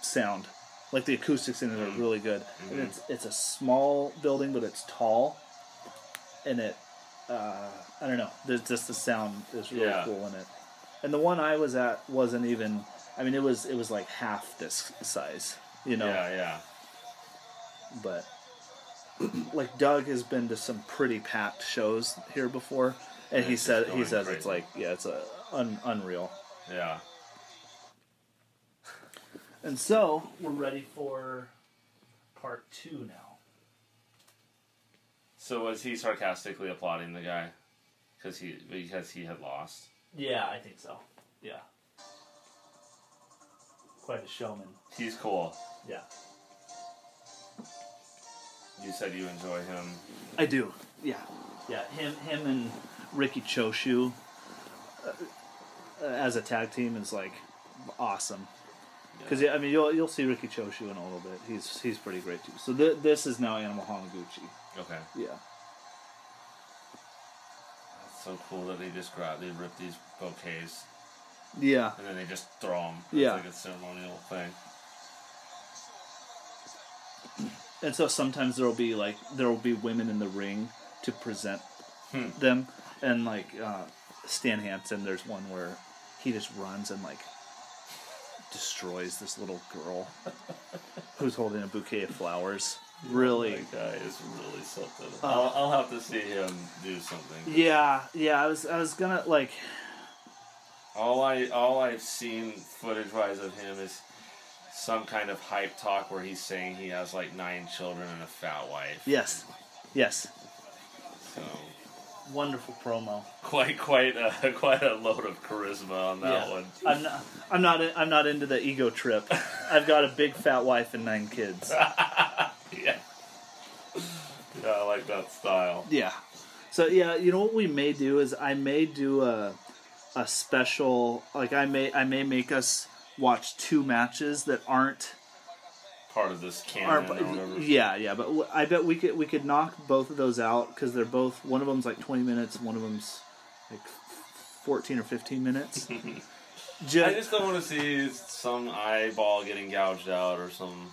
sound. Like the acoustics in it are really good, and it's a small building, but it's tall, and it. I don't know. There's just the sound is really cool in it. And the one I was at wasn't even. I mean, it was like half this size, you know. Yeah. But like Doug has been to some pretty packed shows here before, and he says crazy. It's like it's unreal. Yeah. And so we're ready for part 2 now. So was he sarcastically applauding the guy because he had lost? Yeah, I think so. Yeah. Quite a showman. He's cool. Yeah. You said you enjoy him. I do. Yeah. Yeah. Him and Ricky Choshu as a tag team is like awesome. Because I mean you'll see Ricky Choshu in a little bit. He's pretty great too. So this is now Animal Hamaguchi. Okay. Yeah. That's so cool that they rip these bouquets. Yeah. And then they just throw them. It's like a ceremonial thing. And so sometimes there will be women in the ring to present them, and like Stan Hansen, there's one where he just runs and like destroys this little girl who's holding a bouquet of flowers. Really, that guy is really something. I'll have to see him do something. Yeah. I was gonna like. All I've seen footage wise of him is some kind of hype talk where he's saying he has like 9 children and a fat wife. Yes. So wonderful promo. Quite a load of charisma on that one. I'm not into the ego trip. I've got a big fat wife and 9 kids. Yeah, I like that style. Yeah. So you know what we may do is I may do a special, like I may make us watch 2 matches that aren't part of this canon or whatever. Yeah, but I bet we could knock both of those out because they're both, one of them's like 20 minutes and one of them's like 14 or 15 minutes. I just don't want to see some eyeball getting gouged out or some.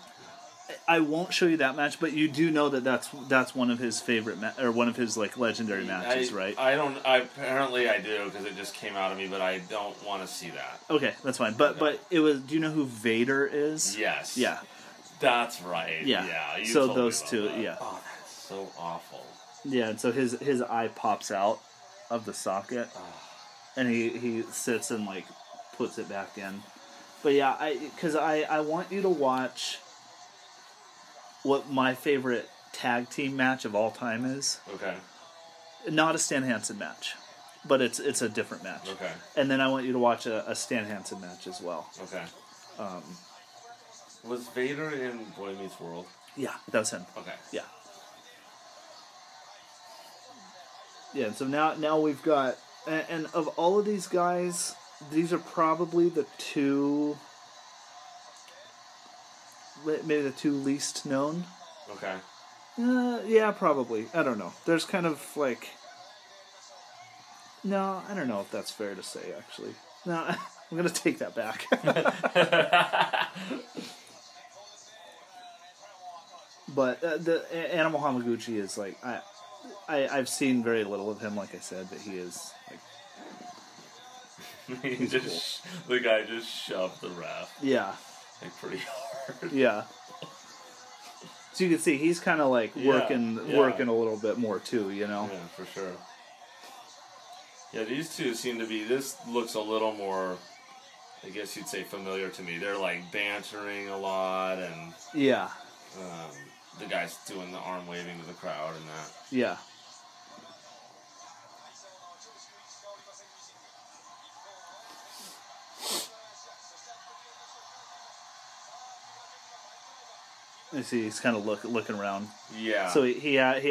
I won't show you that match, but you do know that's one of his favorite or one of his like legendary matches, right? Apparently I do because it just came out of me, but I don't want to see that. Okay, that's fine. But it was. Do you know who Vader is? Yes. Yeah. That's right. Yeah. You so told those me two. That. Yeah. Oh, that's so awful. Yeah, and so his eye pops out of the socket. and he sits and like puts it back in. But yeah, I want you to watch what my favorite tag team match of all time is. Okay. Not a Stan Hansen match, but it's a different match. Okay. And then I want you to watch a Stan Hansen match as well. Okay. Was Vader in Boy Meets World? Yeah, that was him. Okay. Yeah. Yeah, so now we've got... And of all of these guys, these are probably the two... Maybe the two least known. Okay. Yeah, probably. I don't know. There's kind of like... No, I don't know if that's fair to say, actually. No, I'm going to take that back. But the Animal Hamaguchi is like... I've seen very little of him, like I said, but he is... like, the guy just shoved the ref. Yeah. Like, pretty hard. Yeah. So you can see he's kind of like working a little bit more too, you know? Yeah, for sure. Yeah, these two seem to be... This looks a little more, I guess you'd say, familiar to me. They're like bantering a lot, and... Yeah. The guy's doing the arm waving to the crowd and that. Yeah. You see, he's kind of looking around. Yeah. So he had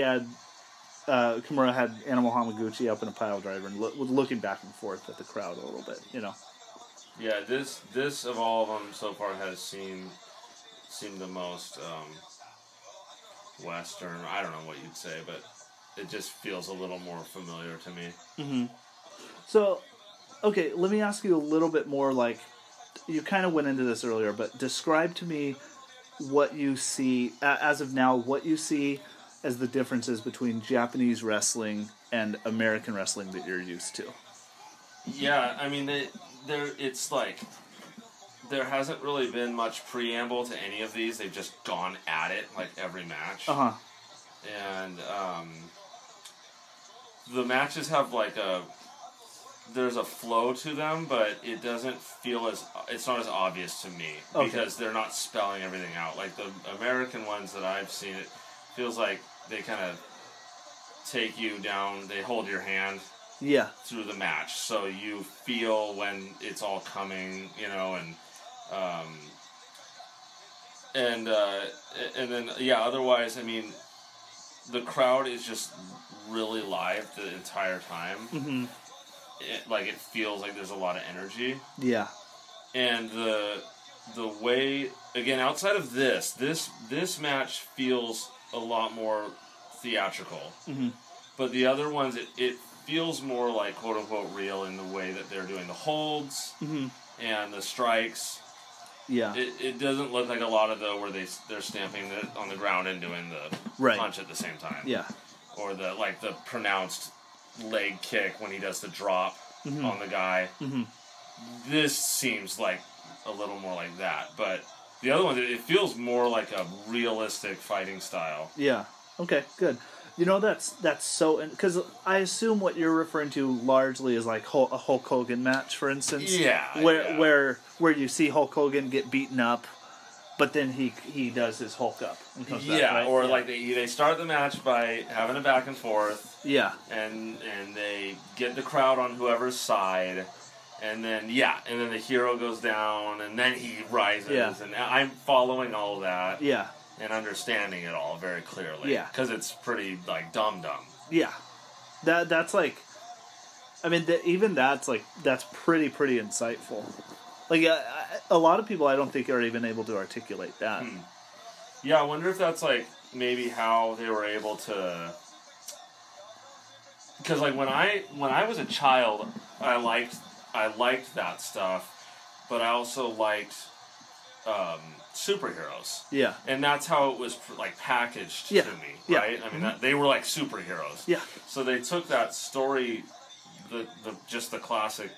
Kimura had Animal Hamaguchi up in a pile driver and was looking back and forth at the crowd a little bit, you know. Yeah, this of all of them so far has seemed the most Western. I don't know what you'd say, but it just feels a little more familiar to me. Mm-hmm. So, okay, let me ask you a little bit more. Like, you kind of went into this earlier, but describe to me what you see as of now. What you see as the differences between Japanese wrestling and American wrestling that you're used to. Yeah, I mean, it's like there hasn't really been much preamble to any of these. They've just gone at it like every match. Uh-huh. And the matches have like there's a flow to them, but it doesn't feel it's not as obvious to me because they're not spelling everything out. Like the American ones that I've seen, it feels like they kind of take you down, they hold your hand through the match, so you feel when it's all coming, you know, and then otherwise, I mean, the crowd is just really live the entire time. Mm-hmm. It feels like there's a lot of energy. Yeah. And the way, again, outside of this match feels a lot more theatrical. Mm-hmm. But the other ones, it feels more like quote-unquote real in the way that they're doing the holds and the strikes. Yeah. It doesn't look like a lot of where they're stamping it on the ground and doing the punch at the same time. Yeah. Or the pronounced leg kick when he does the drop on the guy. Mm-hmm. This seems like a little more like that, but the other one, it feels more like a realistic fighting style. Yeah. Okay. Good. You know, that's so, because I assume what you're referring to largely is like a Hulk Hogan match, for instance. Yeah. Where you see Hulk Hogan get beaten up, but then he does his Hulk up and comes back, right? Or like they start the match by having a back and forth. Yeah. And they get the crowd on whoever's side, and then the hero goes down, and then he rises, and I'm following all of that. Yeah. And understanding it all very clearly. Yeah. Because it's pretty, like, dumb. Yeah. That's like... I mean, that's pretty insightful. Like, a lot of people I don't think are even able to articulate that. Yeah, I wonder if that's, like, maybe how they were able to... Because, like, when I was a child, I liked that stuff, but I also liked... superheroes. Yeah. And that's how it was like packaged to me, right? I mean, they were like superheroes. Yeah. So they took that story, just the classic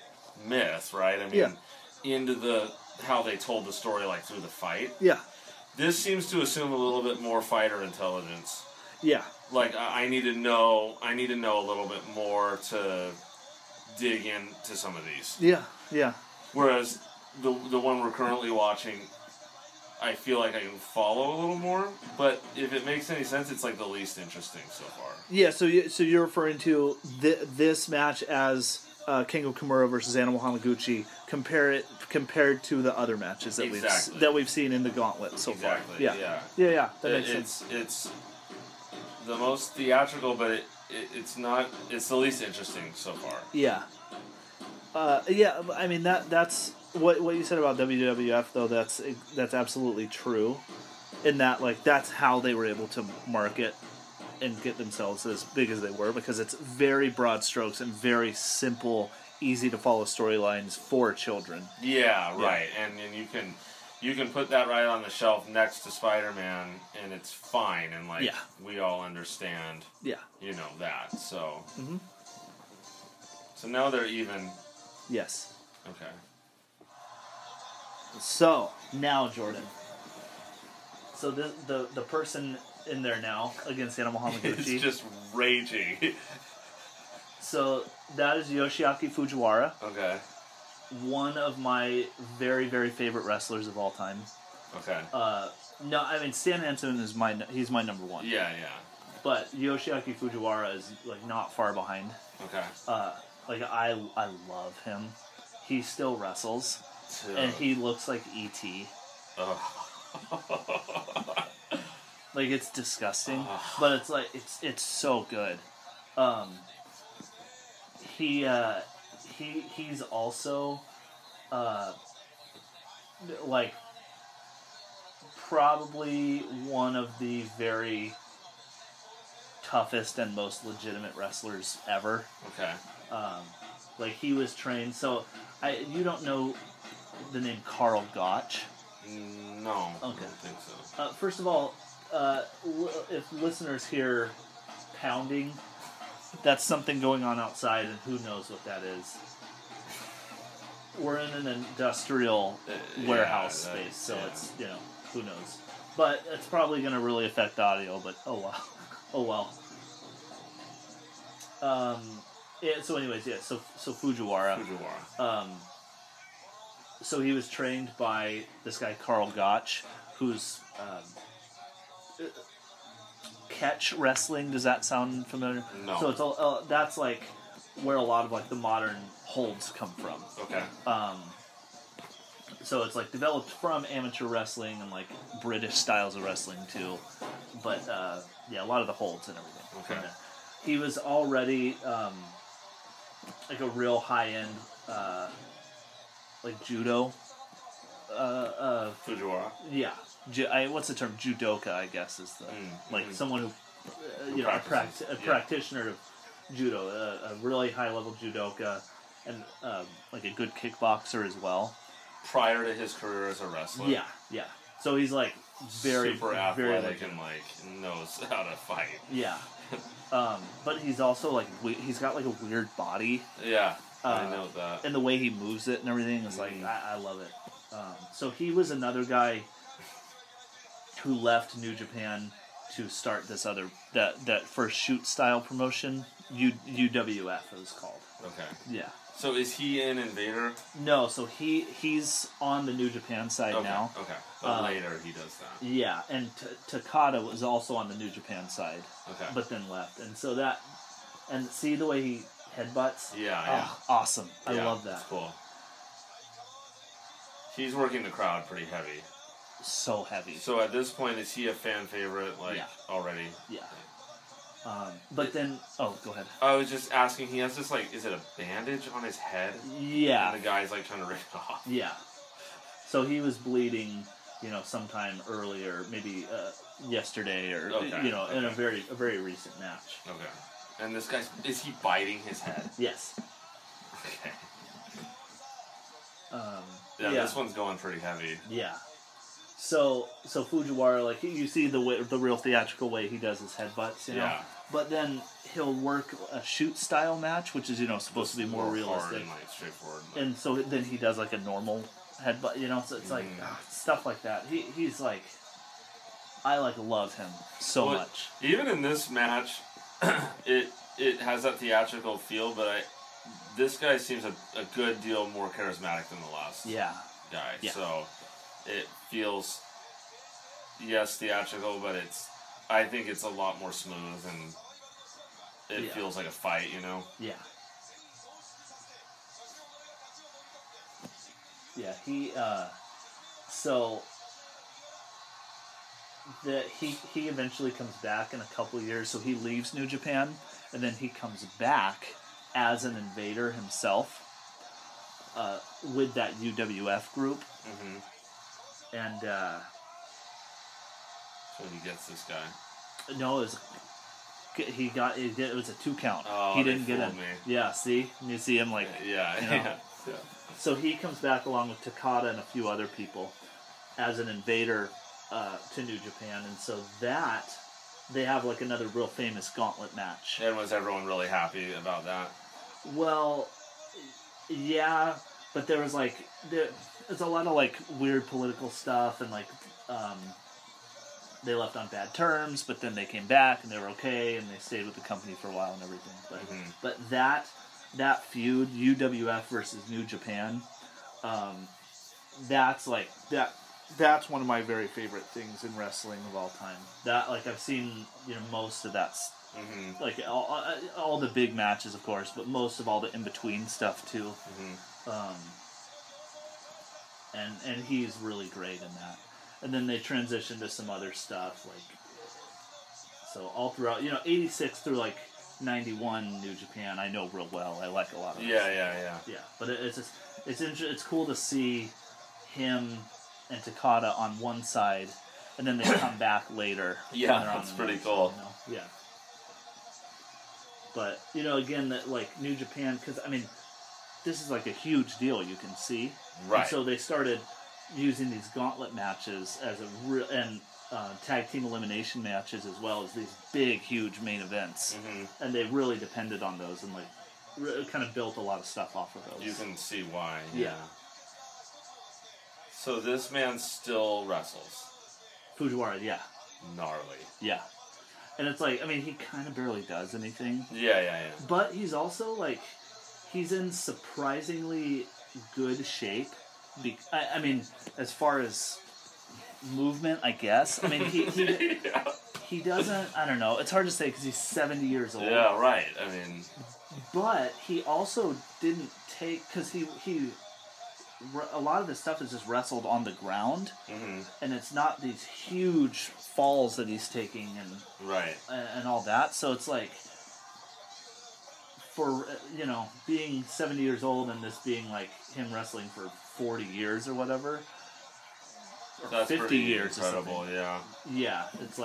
myth, right? I mean, into how they told the story like through the fight. Yeah. This seems to assume a little bit more fighter intelligence. Yeah. Like I need to know a little bit more to dig into some of these. Yeah, yeah. Whereas the one we're currently watching, I feel like I can follow a little more, but if it makes any sense, it's like the least interesting so far. Yeah, so you're referring to this match as Kengo Kimura versus Animal Hamaguchi compared to the other matches that we've seen in the Gauntlet so far. Yeah. That makes sense. It's the most theatrical, but it's not. It's the least interesting so far. Yeah. I mean that's what you said about WWF though. That's absolutely true. In that, like, that's how they were able to market and get themselves as big as they were, because it's very broad strokes and very simple, easy to follow storylines for children. Yeah, right. And you can put that right on the shelf next to Spider-Man, and it's fine. And like we all understand. Yeah. You know that. So. Mm-hmm. So now they're even. Yes. Okay. So now, Jordan. So the person in there now against Animal Hamaguchi. It's just raging. So that is Yoshiaki Fujiwara. Okay. One of my very, very favorite wrestlers of all time. Okay. No, I mean Stan Hansen is he's my number one. Yeah. But Yoshiaki Fujiwara is like not far behind. Okay. Like I love him. He still wrestles, and he looks like E.T. Like, it's disgusting, but it's like it's so good. He's also like probably one of the very toughest and most legitimate wrestlers ever. Okay. Like, he was trained. So you don't know the name Karl Gotch? No. Okay. I don't think so. First of all, if listeners hear pounding, that's something going on outside, and who knows what that is. We're in an industrial warehouse space, so it's, who knows. But it's probably going to really affect audio, but oh well. Oh well. So anyways, so Fujiwara. So he was trained by this guy Karl Gotch, who's catch wrestling. Does that sound familiar? No. So it's that's like where a lot of like the modern holds come from. Okay. So it's like developed from amateur wrestling and like British styles of wrestling too, but a lot of the holds and everything. Okay. And, he was already like a real high end like judo. Fujiwara. Yeah. What's the term? Judoka, I guess, is the someone who a practitioner of judo, a really high level judoka, and like a good kickboxer as well. Prior to his career as a wrestler. Yeah. So he's like very super athletic and like knows how to fight. Yeah. But he's also like he's got like a weird body. Yeah. I know that. And the way he moves it and everything is like I love it. So he was another guy who left New Japan to start this other that first shoot style promotion, UWF it was called. Okay. Yeah. So is he in Invader? No, so he's on the New Japan side now. Okay. But later he does that. Yeah, and Takada was also on the New Japan side. Okay. But then left. And so that and see the way he headbutts? Yeah. Awesome. I love that. That's cool. He's working the crowd pretty heavy. So heavy. So at this point, is he a fan favorite, already? Yeah. But then... Oh, go ahead. I was just asking, he has this, is it a bandage on his head? Yeah. And the guy's, trying to rip it off. Yeah. So he was bleeding, sometime earlier, maybe yesterday or, in a very recent match. Okay. And this guy's... Is he biting his head? Yes. Okay. This one's going pretty heavy. Yeah. So Fujiwara, you see the real theatrical way he does his headbutts, you know? Yeah. But then he'll work a shoot style match, which is, supposed to be more realistic. And, straightforward. And so then he does, a normal headbutt, so it's stuff like that. He's I love him so much. Even in this match, it has that theatrical feel, but this guy seems a good deal more charismatic than the last guy. Yeah. So it feels, yes, theatrical, but I think it's a lot more smooth and it feels like a fight, you know? Yeah. Yeah, he he eventually comes back in a couple of years, so he leaves New Japan, and then he comes back as an invader himself with that UWF group. Mm-hmm. And so he gets this guy. No, it was a 2 count. Oh, he didn't get fooled in. me. Yeah, see? You see him like... Yeah, you know. yeah. So he comes back along with Takada and a few other people as an invader to New Japan. And so they have like another real famous Gauntlet match. And was everyone really happy about that? Well, yeah, but there was like... There's a lot of like weird political stuff and like... they left on bad terms, but then they came back and they were okay, and they stayed with the company for a while and everything. But that feud, UWF versus New Japan, that's one of my very favorite things in wrestling of all time. That, like, I've seen, most of that, like all the big matches, of course, but most of all the in between stuff too. And he's really great in that. And then they transitioned to some other stuff, so all throughout, 86 through, 91 New Japan, I know real well. I like a lot of it. Yeah. Yeah, but it's cool to see him and Takada on one side, and then they come back later. Yeah, that's pretty cool. Yeah. But, again, that, New Japan, because, this is, a huge deal, you can see. Right. And so they started using these Gauntlet matches as and tag team elimination matches as well as these big, huge main events, and they really depended on those and kind of built a lot of stuff off of those. You can see why. Yeah. So this man still wrestles. Fujiwara, yeah. Gnarly. Yeah. And it's he kind of barely does anything. Yeah. But he's also he's in surprisingly good shape. As far as movement, I guess. He doesn't. I don't know. It's hard to say because he's 70 years old. Yeah, right. But he also didn't take because he a lot of this stuff is just wrestled on the ground, and it's not these huge falls that he's taking and all that. So it's for being 70 years old and this being him wrestling for 40 years or whatever, or that's 50 years incredible, or something. yeah, it's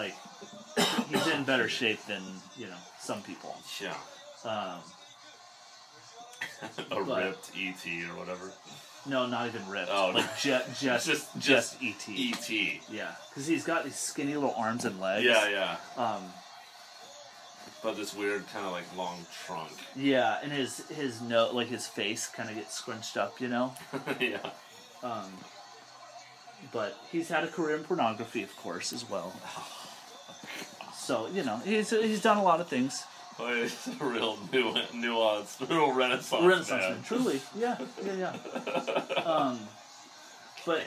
he's in better shape than some people. Ripped ET or whatever. No, not even ripped. Oh, just ET. ET. Yeah, because he's got these skinny little arms and legs. Yeah. But this weird kind of long trunk. Yeah, and his nose, his face kind of gets scrunched up, Yeah. But he's had a career in pornography, of course, as well. So he's done a lot of things. Oh, he's a real nuance, real Renaissance man. Truly, yeah. But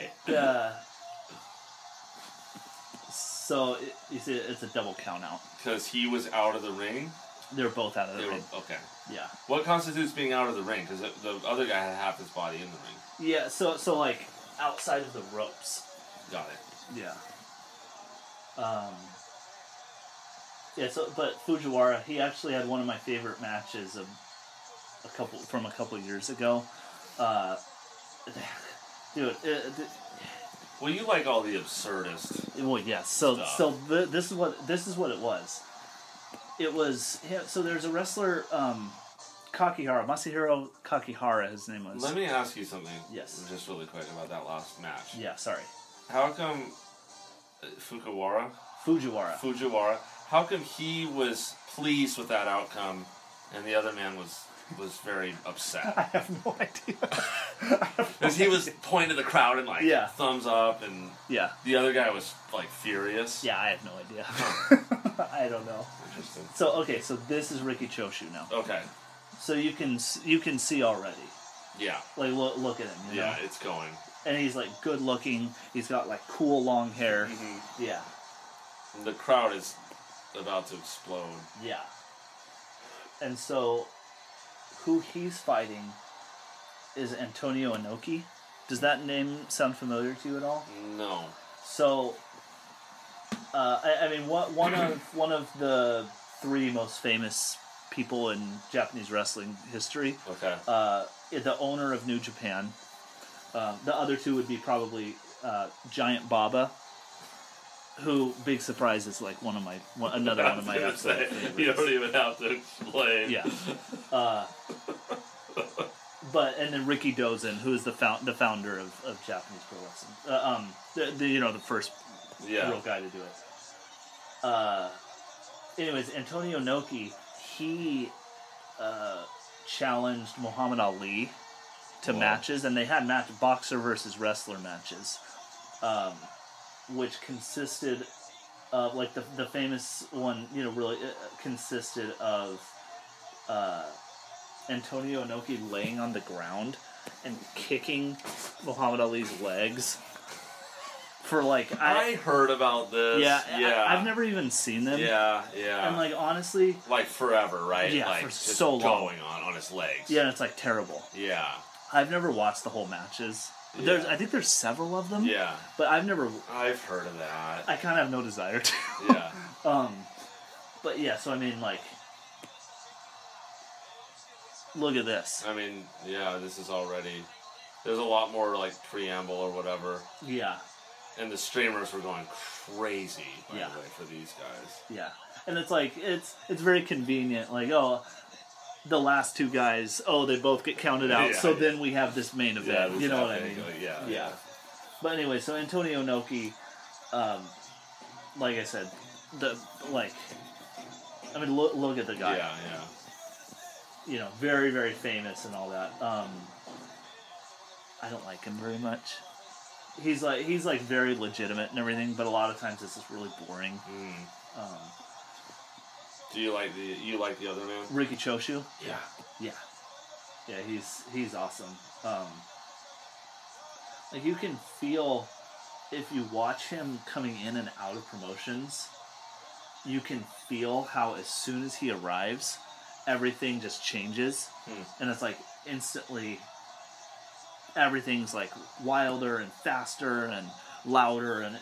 so you see, it's a double count out. Because he was out of the ring? They were both out of the ring. Okay. Yeah. What constitutes being out of the ring? Because the other guy had half his body in the ring. Yeah, so outside of the ropes. Got it. Yeah. But Fujiwara, he actually had one of my favorite matches a couple years ago. Dude, well, you like all the absurdist. Well, yes. So this is what it was. It was so there's a wrestler, Kakihara, Masahiro Kakihara, his name was. Let me ask you something. Yes. Just really quick about that last match. Yeah, sorry. How come Fujiwara? How come he was pleased with that outcome, and the other man was very upset? I have no idea. Because he was pointing to the crowd and thumbs up, and the other guy was furious. Yeah, I have no idea. I don't know. Interesting. So this is Riki Choshu now. Okay. So you can see already. Yeah. Like look at him. You know? It's going. And he's like good looking. He's got like cool long hair. Mm-hmm. Yeah. The crowd is about to explode. Yeah. And so, who he's fighting is Antonio Inoki. Does that name sound familiar to you at all? No. So, I mean, one of the three most famous people in Japanese wrestling history. Okay. The owner of New Japan. The other two would be probably Giant Baba, who, big surprise, is like another one of my absolute favorites. You don't even have to explain. Yeah. And then Ricky Dozen, who is the founder of Japanese pro wrestling. The first real guy to do it. Anyways, Antonio Inoki, he challenged Muhammad Ali to matches, and they had boxer versus wrestler matches, which consisted of, like, the famous one, really consisted of Antonio Inoki laying on the ground and kicking Muhammad Ali's legs for, like... I heard about this. Yeah. I've never even seen them. Yeah. And, like, honestly... Like, forever, right? Yeah, like, for just so long. going on his legs. Yeah, and it's, like, terrible. Yeah. I've never watched the whole matches. Yeah. I think there's several of them. Yeah. But I've heard of that. I kind of have no desire to. Yeah. But yeah, so I mean, like, look at this. I mean, yeah, this is already... There's a lot more, like, preamble or whatever. Yeah. And the streamers were going crazy, by Yeah. the way, for these guys. Yeah. And it's like, it's very convenient. Like, oh, the last two guys, they both get counted out. Yeah. So then we have this main event. You know what I mean? Yeah. But anyway, so Antonio Inoki, like I said, look at the guy. Yeah. Very, very famous and all that. I don't like him very much. He's like very legitimate and everything, but a lot of times it's just really boring. Do you like the other man? Riki Choshu? Yeah. Yeah, he's awesome. Like, you can feel, if you watch him coming in and out of promotions, you can feel how as soon as he arrives, everything just changes. And it's like instantly everything's like wilder and faster and louder, and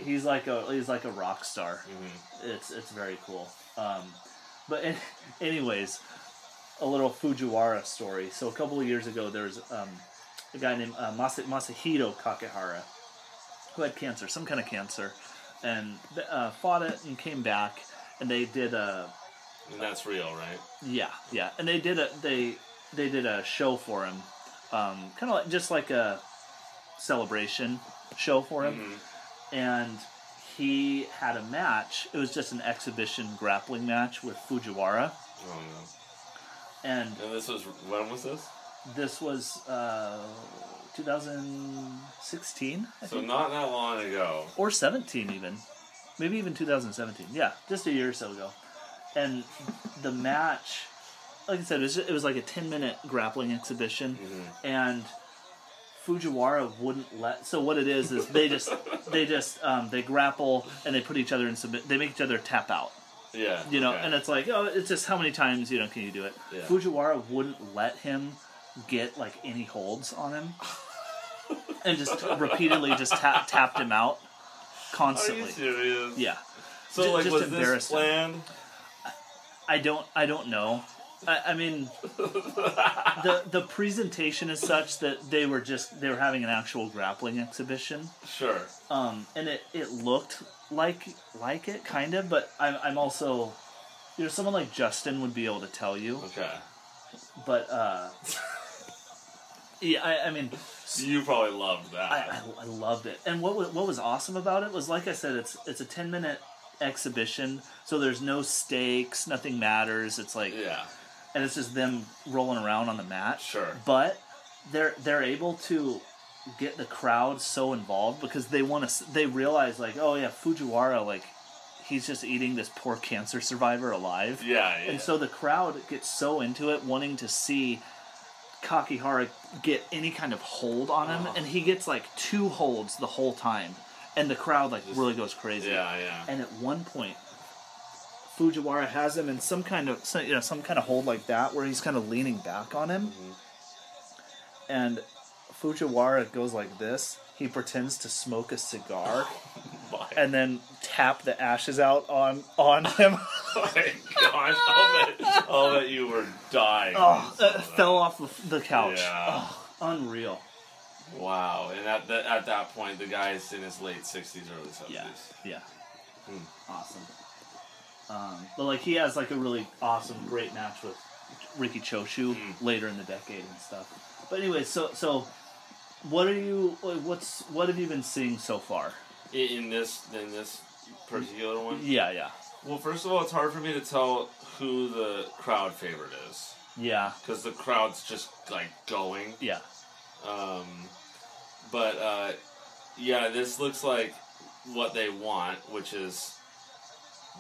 he's like a rock star. It's very cool. But anyways, a little Fujiwara story. So a couple of years ago, there was a guy named Masahiro Kakehara who had cancer, some kind of cancer, and fought it and came back, and they did a... And that's real, right? Yeah, and they did a show for him, kind of like, just like a celebration show for him, and he had a match. It was just an exhibition grappling match with Fujiwara. Oh no! And this was, when was this? This was 2016. I think. Not that long ago. Or 17 even, maybe even 2017. Yeah, just a year or so ago. And the match, like I said, it was like a 10-minute grappling exhibition, and Fujiwara wouldn't let. So what it is they they grapple and they put each other in submit. They make each other tap out. Yeah. And it's like, it's just how many times can you do it? Yeah. Fujiwara wouldn't let him get like any holds on him, and just repeatedly just tapped him out constantly. Are you serious? Yeah. So like, was this planned? I don't know. I mean, the presentation is such that they were having an actual grappling exhibition. Sure. And it looked like it kind of, but I'm also, someone like Justin would be able to tell you. Okay. But yeah, I mean, you probably loved that. I loved it, and what was awesome about it was, like I said, it's a 10-minute exhibition, so there's no stakes, nothing matters. It's like, and it's just them rolling around on the mat. Sure. But they're able to get the crowd so involved because they realize, like, oh yeah, Fujiwara, like, he's just eating this poor cancer survivor alive. Yeah. And so the crowd gets so into it, wanting to see Kakihara get any kind of hold on him, and he gets like 2 holds the whole time, and the crowd like really goes crazy. Yeah. And at one point, Fujiwara has him in some kind of hold like that, where he's kind of leaning back on him, and Fujiwara goes like this. He pretends to smoke a cigar, and then tap the ashes out on him. Oh my gosh! I'll bet you were dying. Fell off the couch. Yeah. Unreal. Wow! And at that point, the guy's in his late 60s, early 70s. Yeah. Awesome. But like he has like a really awesome, great match with Riki Choshu later in the decade and stuff. But anyway, so what have you been seeing so far in this particular one? Yeah. Well, first of all, it's hard for me to tell who the crowd favorite is. Yeah. Because the crowd's just like going. Yeah. But this looks like what they want, which is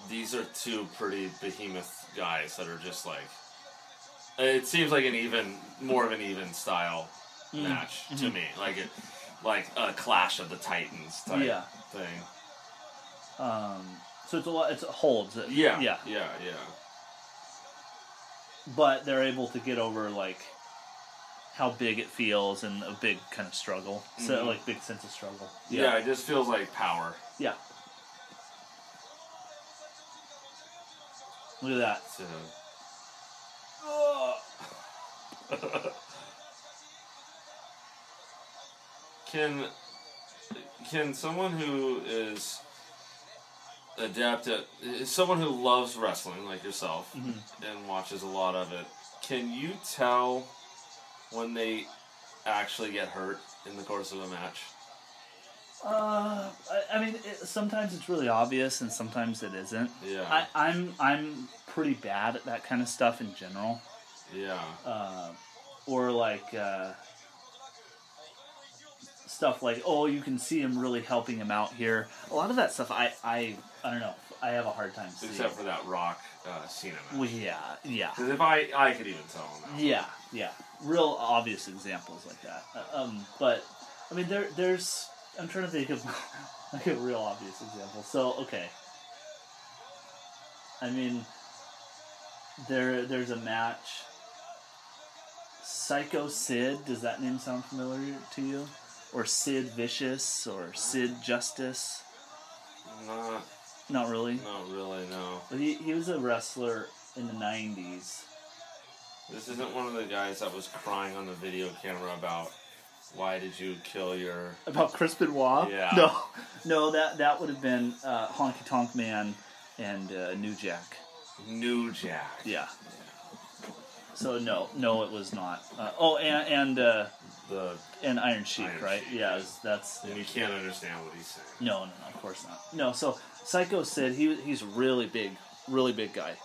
these are 2 pretty behemoth guys that are just like. It seems like more of an even style match to me, like a Clash of the Titans type thing. So it's holds. Yeah. But they're able to get over like how big it feels and a big kind of struggle. So like big sense of struggle. Yeah, it just feels like power. Yeah. Look at that. So. Can someone who is adept at someone who loves wrestling like yourself and watches a lot of it, can you tell when they actually get hurt in the course of a match? I mean, sometimes it's really obvious, and sometimes it isn't. Yeah. I'm pretty bad at that kind of stuff in general. Yeah. Or like stuff like, oh, you can see him really helping him out here. A lot of that stuff, I don't know. I have a hard time seeing. Except for that Rock Cena match. Well, yeah. Because if I could even tell him that. Yeah. Real obvious examples like that. But I mean, there's. I'm trying to think of like a real obvious example. So okay. I mean, there's a match. Psycho Sid. Does that name sound familiar to you? Or Sid Vicious or Sid Justice? Not really. Not really. No. But he was a wrestler in the 90s. This isn't one of the guys that was crying on the video camera about why did you kill your... About Chris Benoit? Yeah. No, that would have been Honky Tonk Man and New Jack. New Jack. Yeah. So no, it was not. And Iron Sheik, right? Sheik, yeah, that's. And you can't understand what he's saying. No, of course not. No, so Psycho Sid, he's really big guy,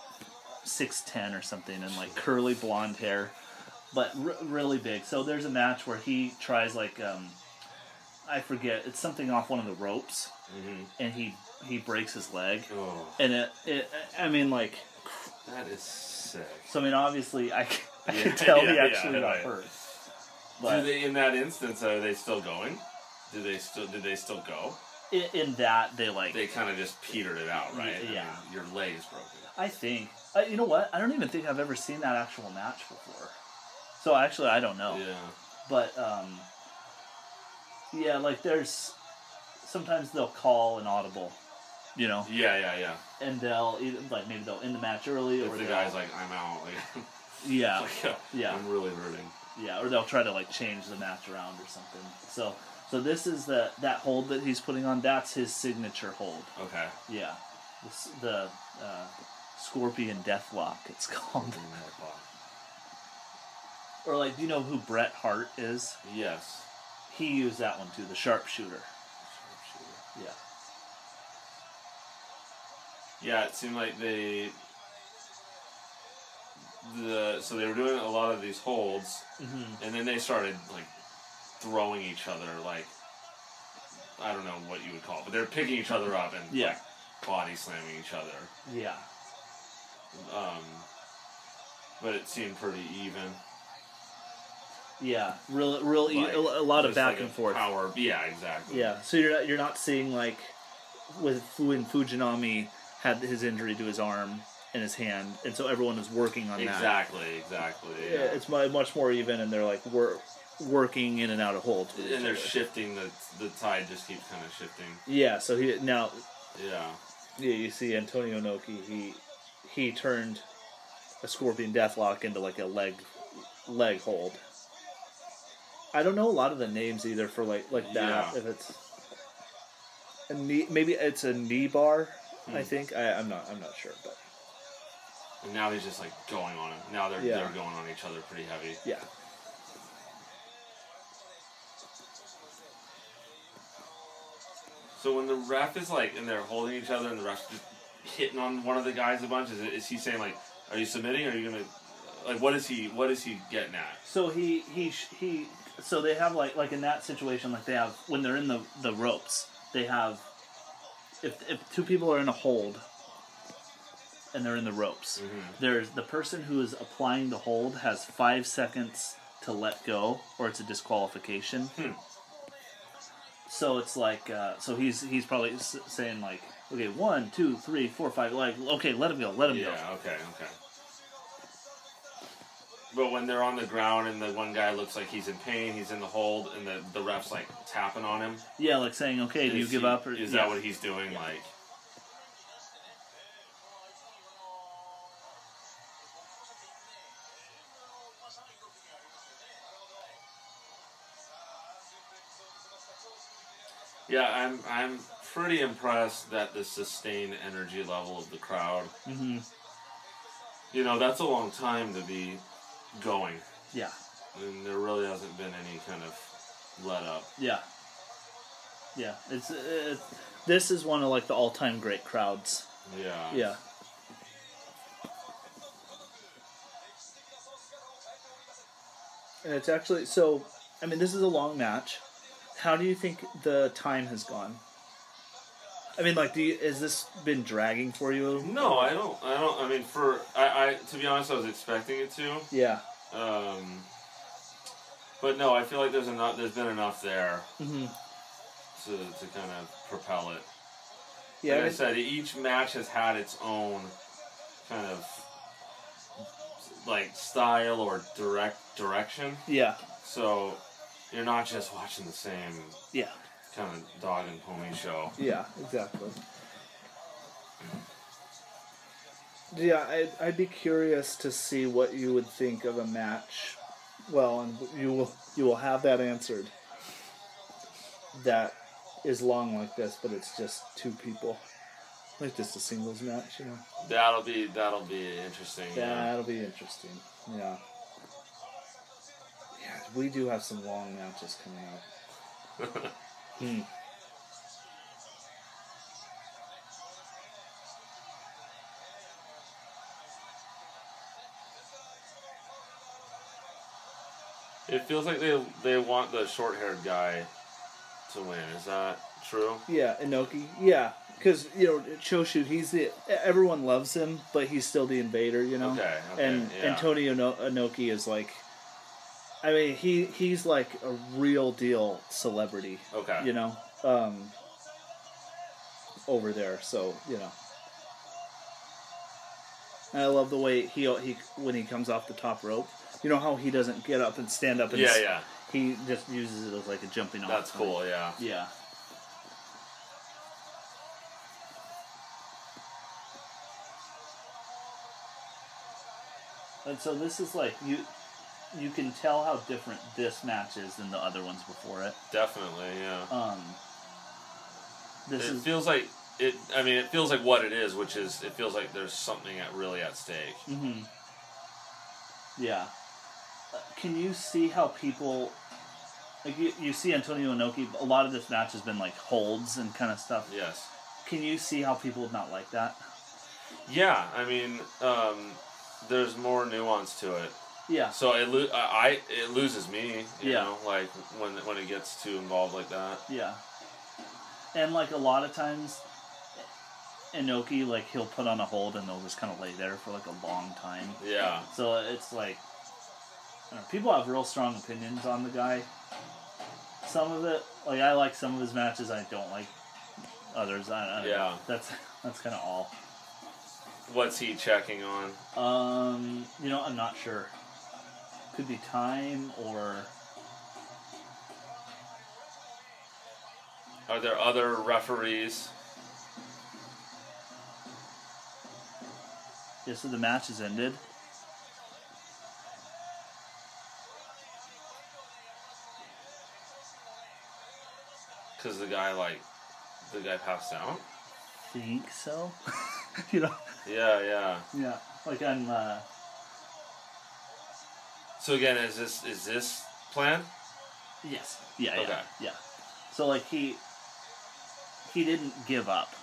6'10" or something, and like curly blonde hair, but really big. So there's a match where he tries like I forget, it's something off one of the ropes, and he breaks his leg, and it I mean like that is sick. So I mean obviously I can tell he actually got hurt. But in that instance, are they still going? Did they still go? In that they kind of just petered it out, right? Yeah. I mean, your leg's broken. I think you know what? I don't even think I've ever seen that actual match before. So actually, I don't know. Yeah. But yeah, like there's sometimes they'll call an audible, you know. Yeah. And they'll maybe they'll end the match early, or the guy's like, I'm out. Like, yeah. Yeah. I'm really hurting. Yeah, or they'll try to like change the match around or something. So this is that hold that he's putting on. That's his signature hold. Okay. Yeah, the Scorpion Deathlock. It's called. Or like, do you know who Bret Hart is? Yes. He used that one too. The sharpshooter. Yeah. Yeah, it seemed like so they were doing a lot of these holds, and then they started like throwing each other, like I don't know what you would call it, but they're picking each other up and like body slamming each other. Yeah. But it seemed pretty even. Yeah, a lot of back and forth. Power, yeah, exactly. Yeah, so you're not seeing like when Fujinami had his injury to his arm and his hand, and so everyone was working on that. Exactly. Yeah. It's much more even, and they're like working in and out of holds. And they're shifting. The tide just keeps kind of shifting. Yeah, so Yeah. Yeah, you see Antonio Inoki. He turned a Scorpion Deathlock into like a leg hold. I don't know a lot of the names either for like that. Yeah. If it's a knee, maybe it's a knee bar. I think I'm not sure, but. And now he's just like going on him. Now they're going on each other pretty heavy. Yeah. So when the ref is like, and they're holding each other, and the ref's just hitting on one of the guys a bunch, is he saying like, "Are you submitting? Or are you gonna?" Like, what is he getting at? So so they have like in that situation, like they have when they're in the ropes, they have if two people are in a hold and they're in the ropes, there's the person who is applying the hold has 5 seconds to let go, or it's a disqualification. So it's like so he's probably saying like, okay, 1, 2, 3, 4, 5, like, okay, let him go. Yeah, okay. But when they're on the ground and the one guy looks like he's in pain, he's in the hold, and the ref's like tapping on him. Yeah, like saying, okay, do you give up? Or is that what he's doing? Yeah. Like, yeah, I'm pretty impressed that the sustained energy level of the crowd. Mm-hmm. You know, that's a long time to be going. Yeah. And there really hasn't been any kind of let up. Yeah. Yeah. This is one of like the all-time great crowds. Yeah. Yeah. And it's actually so. I mean, this is a long match. How do you think the time has gone? I mean, like, has this been dragging for you? No, I don't. I mean, to be honest, I was expecting it to. Yeah. But no, I feel like there's been enough there Mm-hmm. to kind of propel it. Yeah. Like I said, each match has had its own kind of like style or direction. Yeah. So you're not just watching the same. Yeah. Kind of dog and pony show. Yeah, exactly. Yeah, I'd be curious to see what you would think of a match. Well, and you will have that answered. That is long like this, but it's just two people, like just a singles match, you know. That'll be interesting. That'll be interesting. Yeah. Yeah, we do have some long matches coming up. It feels like they want the short-haired guy to win. Is that true? Yeah, Inoki. Yeah, because Choshu, everyone loves him, but he's still the invader, you know. Okay. And yeah. Antonio Inoki is like, I mean, he's like a real deal celebrity. Okay. You know, over there. So and I love the way he when he comes off the top rope. You know how he doesn't get up and stand up and yeah. He just uses it as like a jumping off. That's cool. Yeah. Yeah. And so this is like you can tell how different this match is than the other ones before it. Definitely, yeah. It feels like it. I mean, it feels like what it is, which is it feels like there's something really at stake. Mm-hmm. Yeah. Can you see how people like you see Antonio Inoki? A lot of this match has been like holds and kind of stuff. Yes. Can you see how people would not like that? Yeah, I mean, there's more nuance to it. Yeah. So it loses me, you know, like when it gets too involved like that. Yeah. And like a lot of times, Inoki, like, he'll put on a hold and they'll just kind of lay there for, like, a long time. Yeah. So it's like, I don't know, people have real strong opinions on the guy. Some of it, like, I like some of his matches, I don't like others. I don't know. That's kind of all. What's he checking on? I'm not sure. Could be time or... Are there other referees? Yeah, so the match has ended. Because the guy passed out? Think so. Yeah. Yeah, like I'm. So again, is this planned? Yes. Yeah. Okay. Yeah. So like he didn't give up.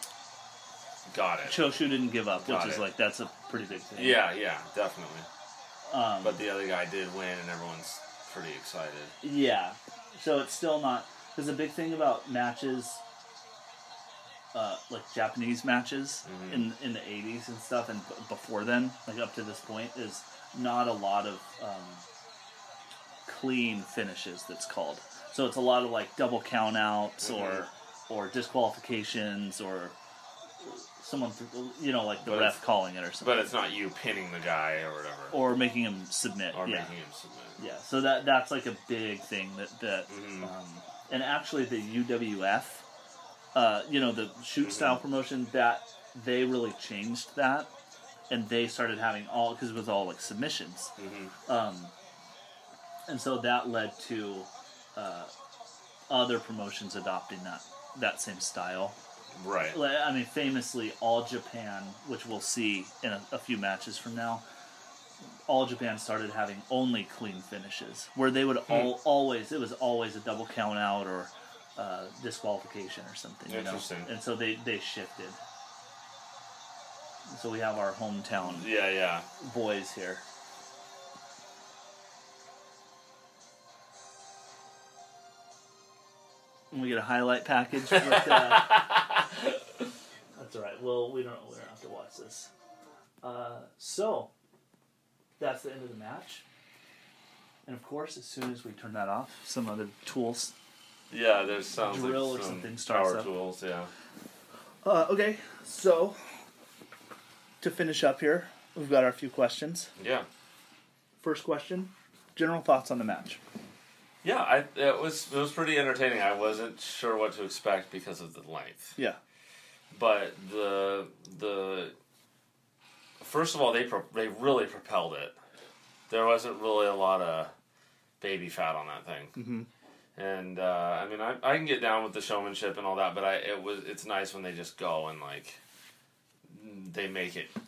Got it. Choshu didn't give up, Got which is it. like that's a pretty big thing. Yeah, definitely. But the other guy did win, and everyone's pretty excited. Yeah. So it's still not, because the big thing about matches, like Japanese matches in the 80s and stuff, and before then, like up to this point, is not a lot of clean finishes. That's called. So it's a lot of like double count outs or disqualifications or someone, like the ref calling it or something. But it's not you pinning the guy or whatever. Or making him submit. Yeah, so that's like a big thing that and actually the UWF, the shoot style promotion, that they really changed that, and they started having all, because it was all like submissions, and so that led to other promotions adopting that same style. Right. I mean, famously, All Japan, which we'll see in a few matches from now, All Japan started having only clean finishes, where they would always a double count out or disqualification or something. Interesting. And so they shifted. So we have our hometown boys here. And we get a highlight package. But, that's all right. Well, we don't have to watch this. So that's the end of the match. And of course, as soon as we turn that off, some other tools. Yeah, there's some drill like or some something starts power up. tools. Yeah. Okay, so to finish up here, we've got our few questions. Yeah. First question: general thoughts on the match. Yeah, it was pretty entertaining. I wasn't sure what to expect because of the length. Yeah. But the first of all, they really propelled it. There wasn't really a lot of baby fat on that thing. Mm-hmm. And I mean, I can get down with the showmanship and all that, but it's nice when they just go and like they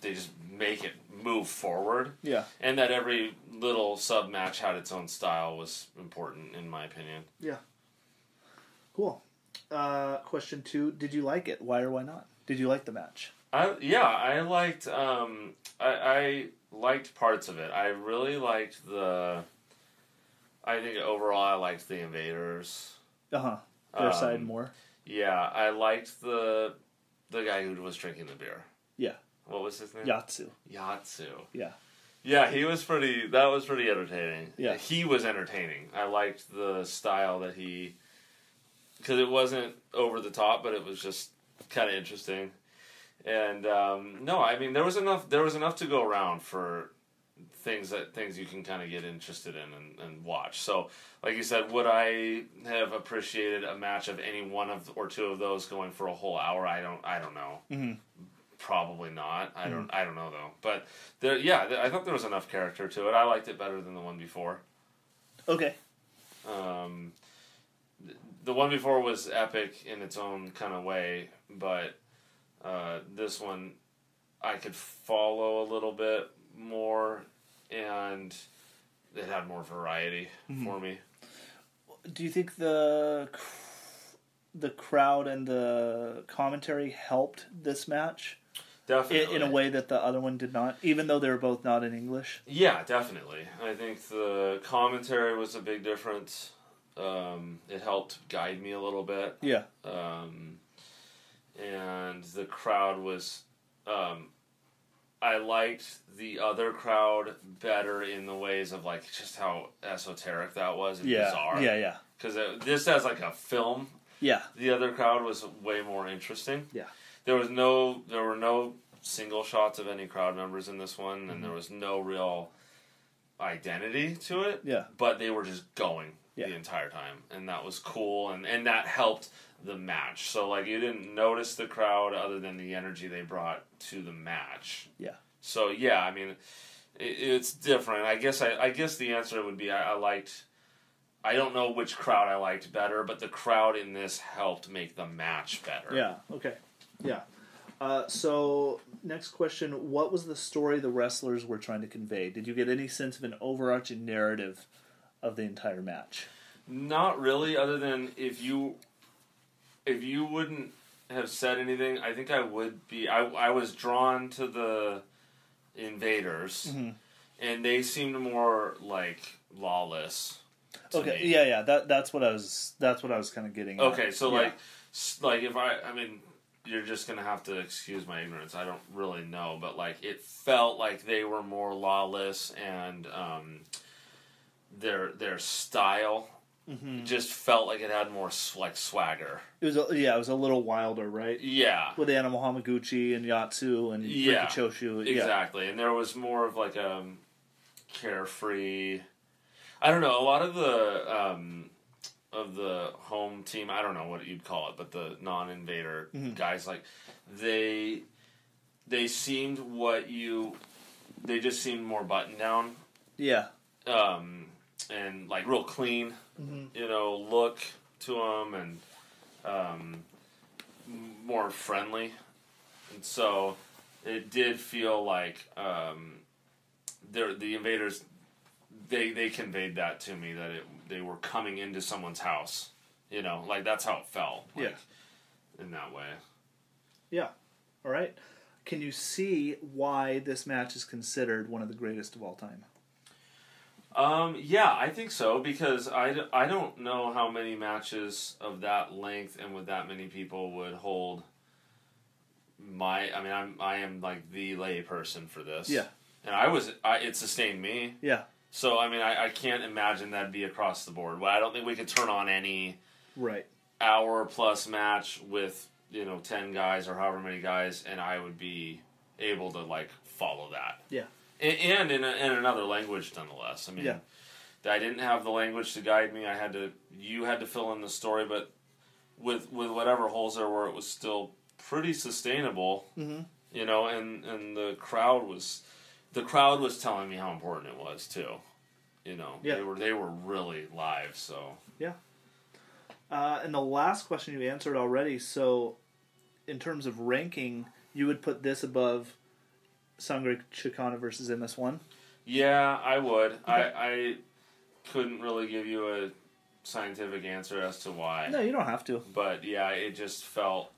just make it move forward. Yeah. And that every little sub match had its own style was important in my opinion. Yeah. Cool. Question 2: did you like it? Why or why not? Did you like the match? I liked I liked parts of it. I really liked I think overall I liked the Invaders. Their side more. Yeah, I liked the guy who was drinking the beer. Yeah. What was his name? Yatsu. Yeah. Yeah, that was pretty entertaining. Yeah. He was entertaining. I liked the style that because it wasn't over the top, but it was just kind of interesting. And no, I mean there was enough to go around for things you can kind of get interested in and watch. So, like you said, would I have appreciated a match of any one or two of those going for a whole hour? I don't know. Mm-hmm. Probably not. I don't know though. But I thought there was enough character to it. I liked it better than the one before. Okay. The one before was epic in its own kind of way, but this one I could follow a little bit more, and it had more variety for me. Do you think the crowd and the commentary helped this match? Definitely. In a way that the other one did not, even though they were both not in English? Yeah, definitely. I think the commentary was a big difference. It helped guide me a little bit. Yeah. and the crowd was. I liked the other crowd better in the ways of like just how esoteric that was and bizarre. Yeah. Because this as like a film. Yeah. The other crowd was way more interesting. Yeah. There were no single shots of any crowd members in this one, and there was no real identity to it. Yeah. But they were just going the entire time, and that was cool, and that helped the match. So like you didn't notice the crowd other than the energy they brought to the match. Yeah. So yeah, I mean, it's different. I guess the answer would be I liked. I don't know which crowd I liked better, but the crowd in this helped make the match better. Yeah. Okay. Yeah. So next question: what was the story the wrestlers were trying to convey? Did you get any sense of an overarching narrative of the entire match? Not really, other than if you wouldn't have said anything, I think I would be. I was drawn to the invaders, and they seemed more like lawless. Okay, me. Yeah. That's what I was kind of getting at. Okay, so like if I mean, you're just gonna have to excuse my ignorance. I don't really know, but like it felt like they were more lawless, and their style just felt like it had more like swagger. It was a little wilder, right? Yeah, with Animal Hamaguchi and Yatsu and Rikachoshu. Exactly, and there was more of like a carefree. I don't know. A lot of the home team, I don't know what you'd call it, but the non-invader guys, like they seemed they just seemed more buttoned down. Yeah. And like real clean, look to them, and more friendly, and so it did feel like the invaders. They conveyed that to me, that they were coming into someone's house, like that's how it felt. Like, in that way. Yeah. All right. Can you see why this match is considered one of the greatest of all time? Yeah, I think so, because I don't know how many matches of that length and with that many people would hold I am like the lay person for this. Yeah. And it sustained me. Yeah. So, I mean, I can't imagine that'd be across the board. Well, I don't think we could turn on any hour-plus match with, 10 guys or however many guys, and I would be able to, like, follow that. Yeah. And in another language, nonetheless. I mean, I didn't have the language to guide me. You had to fill in the story, but with whatever holes there were, it was still pretty sustainable. And the crowd was telling me how important it was too. They were really live. So yeah. And the last question you answered already. So, in terms of ranking, you would put this above Sangre Chicana versus MS1? Yeah, I would. Okay. I couldn't really give you a scientific answer as to why. No, you don't have to. But yeah, it just felt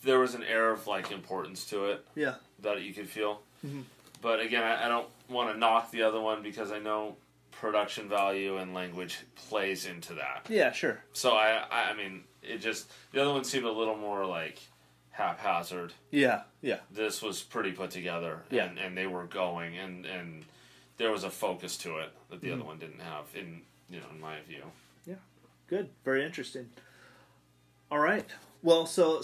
there was an air of like importance to it. Yeah, that you could feel. Mm-hmm. But again, I don't want to knock the other one because I know production value and language plays into that. Yeah, sure. So I mean, the other one seemed a little more like haphazard. Yeah, yeah. This was pretty put together. Yeah. And they were going, and there was a focus to it that the other one didn't have, in my view. Yeah. Good. Very interesting. All right. Well, so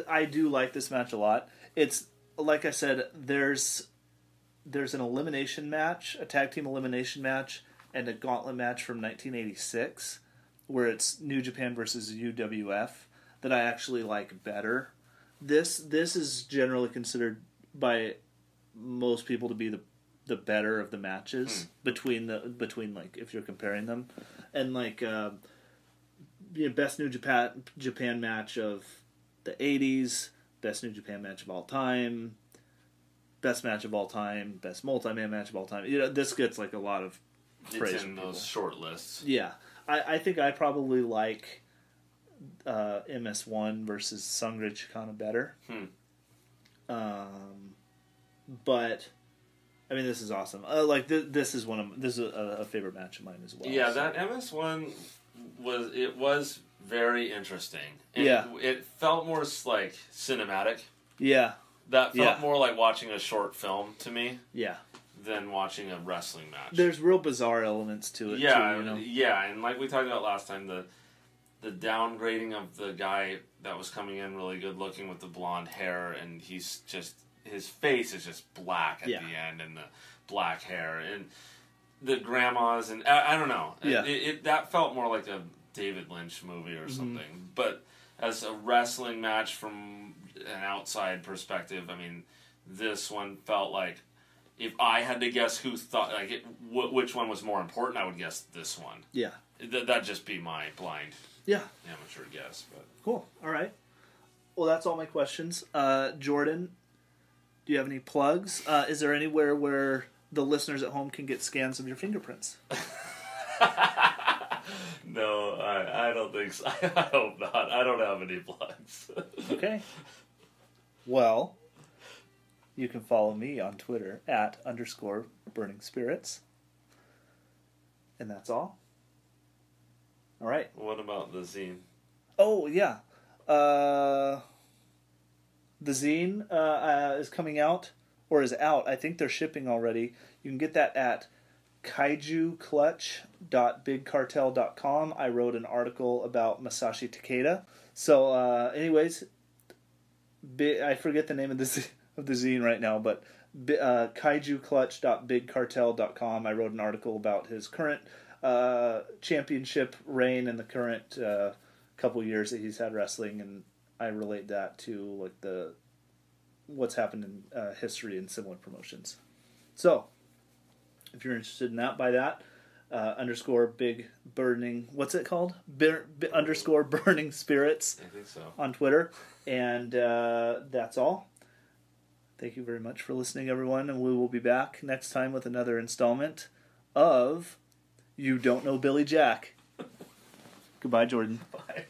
I do like this match a lot. It's, like I said, there's an elimination match, a tag team elimination match, and a gauntlet match from 1986, where it's New Japan versus UWF, that I actually like better. This is generally considered by most people to be the better of the matches between like if you're comparing them, and like best New Japan match of the 80s, best New Japan match of all time, best match of all time, best multi-man match of all time. This gets like a lot of praise. It's in those short lists. Yeah, I think I probably like MS1 versus Sangre Chicana better. But I mean, this is awesome. This is a favorite match of mine as well. Yeah, so. That MS1 was very interesting. And Yeah. It felt more like cinematic. Yeah. That felt more like watching a short film to me. Yeah. Than watching a wrestling match. There's real bizarre elements to it, yeah, too, you know? Yeah, and like we talked about last time, the downgrading of the guy that was coming in really good looking with the blonde hair, and he's just, his face is just black at the end, and the black hair, and the grandmas, and I don't know. Yeah. That felt more like a David Lynch movie or something. But as a wrestling match from an outside perspective, I mean, this one felt like, if I had to guess who thought, like, which one was more important, I would guess this one. Yeah. That'd just be my blind amateur guess. But cool. All right. Well, that's all my questions. Jordan, do you have any plugs? Is there anywhere where the listeners at home can get scans of your fingerprints? No, I don't think so. I hope not. I don't have any plugs. Okay. Well, you can follow me on Twitter @_burning spirits. And that's all. All right. What about the zine? Oh, yeah. The zine is coming out, or is out. I think they're shipping already. You can get that at kaijuklutch.bigcartel.com. I wrote an article about Masashi Takeda. So, anyways, I forget the name of the zine right now, but kaijuklutch.bigcartel.com. I wrote an article about his current championship reign and the current couple years that he's had wrestling, and I relate that to like what's happened in history in similar promotions. So, if you're interested in that, buy that. _big burning, what's it called? _burning spirits. I think so. On Twitter. And that's all. Thank you very much for listening, everyone, and we will be back next time with another installment of You Don't Know Billy Jack. Goodbye, Jordan. Bye.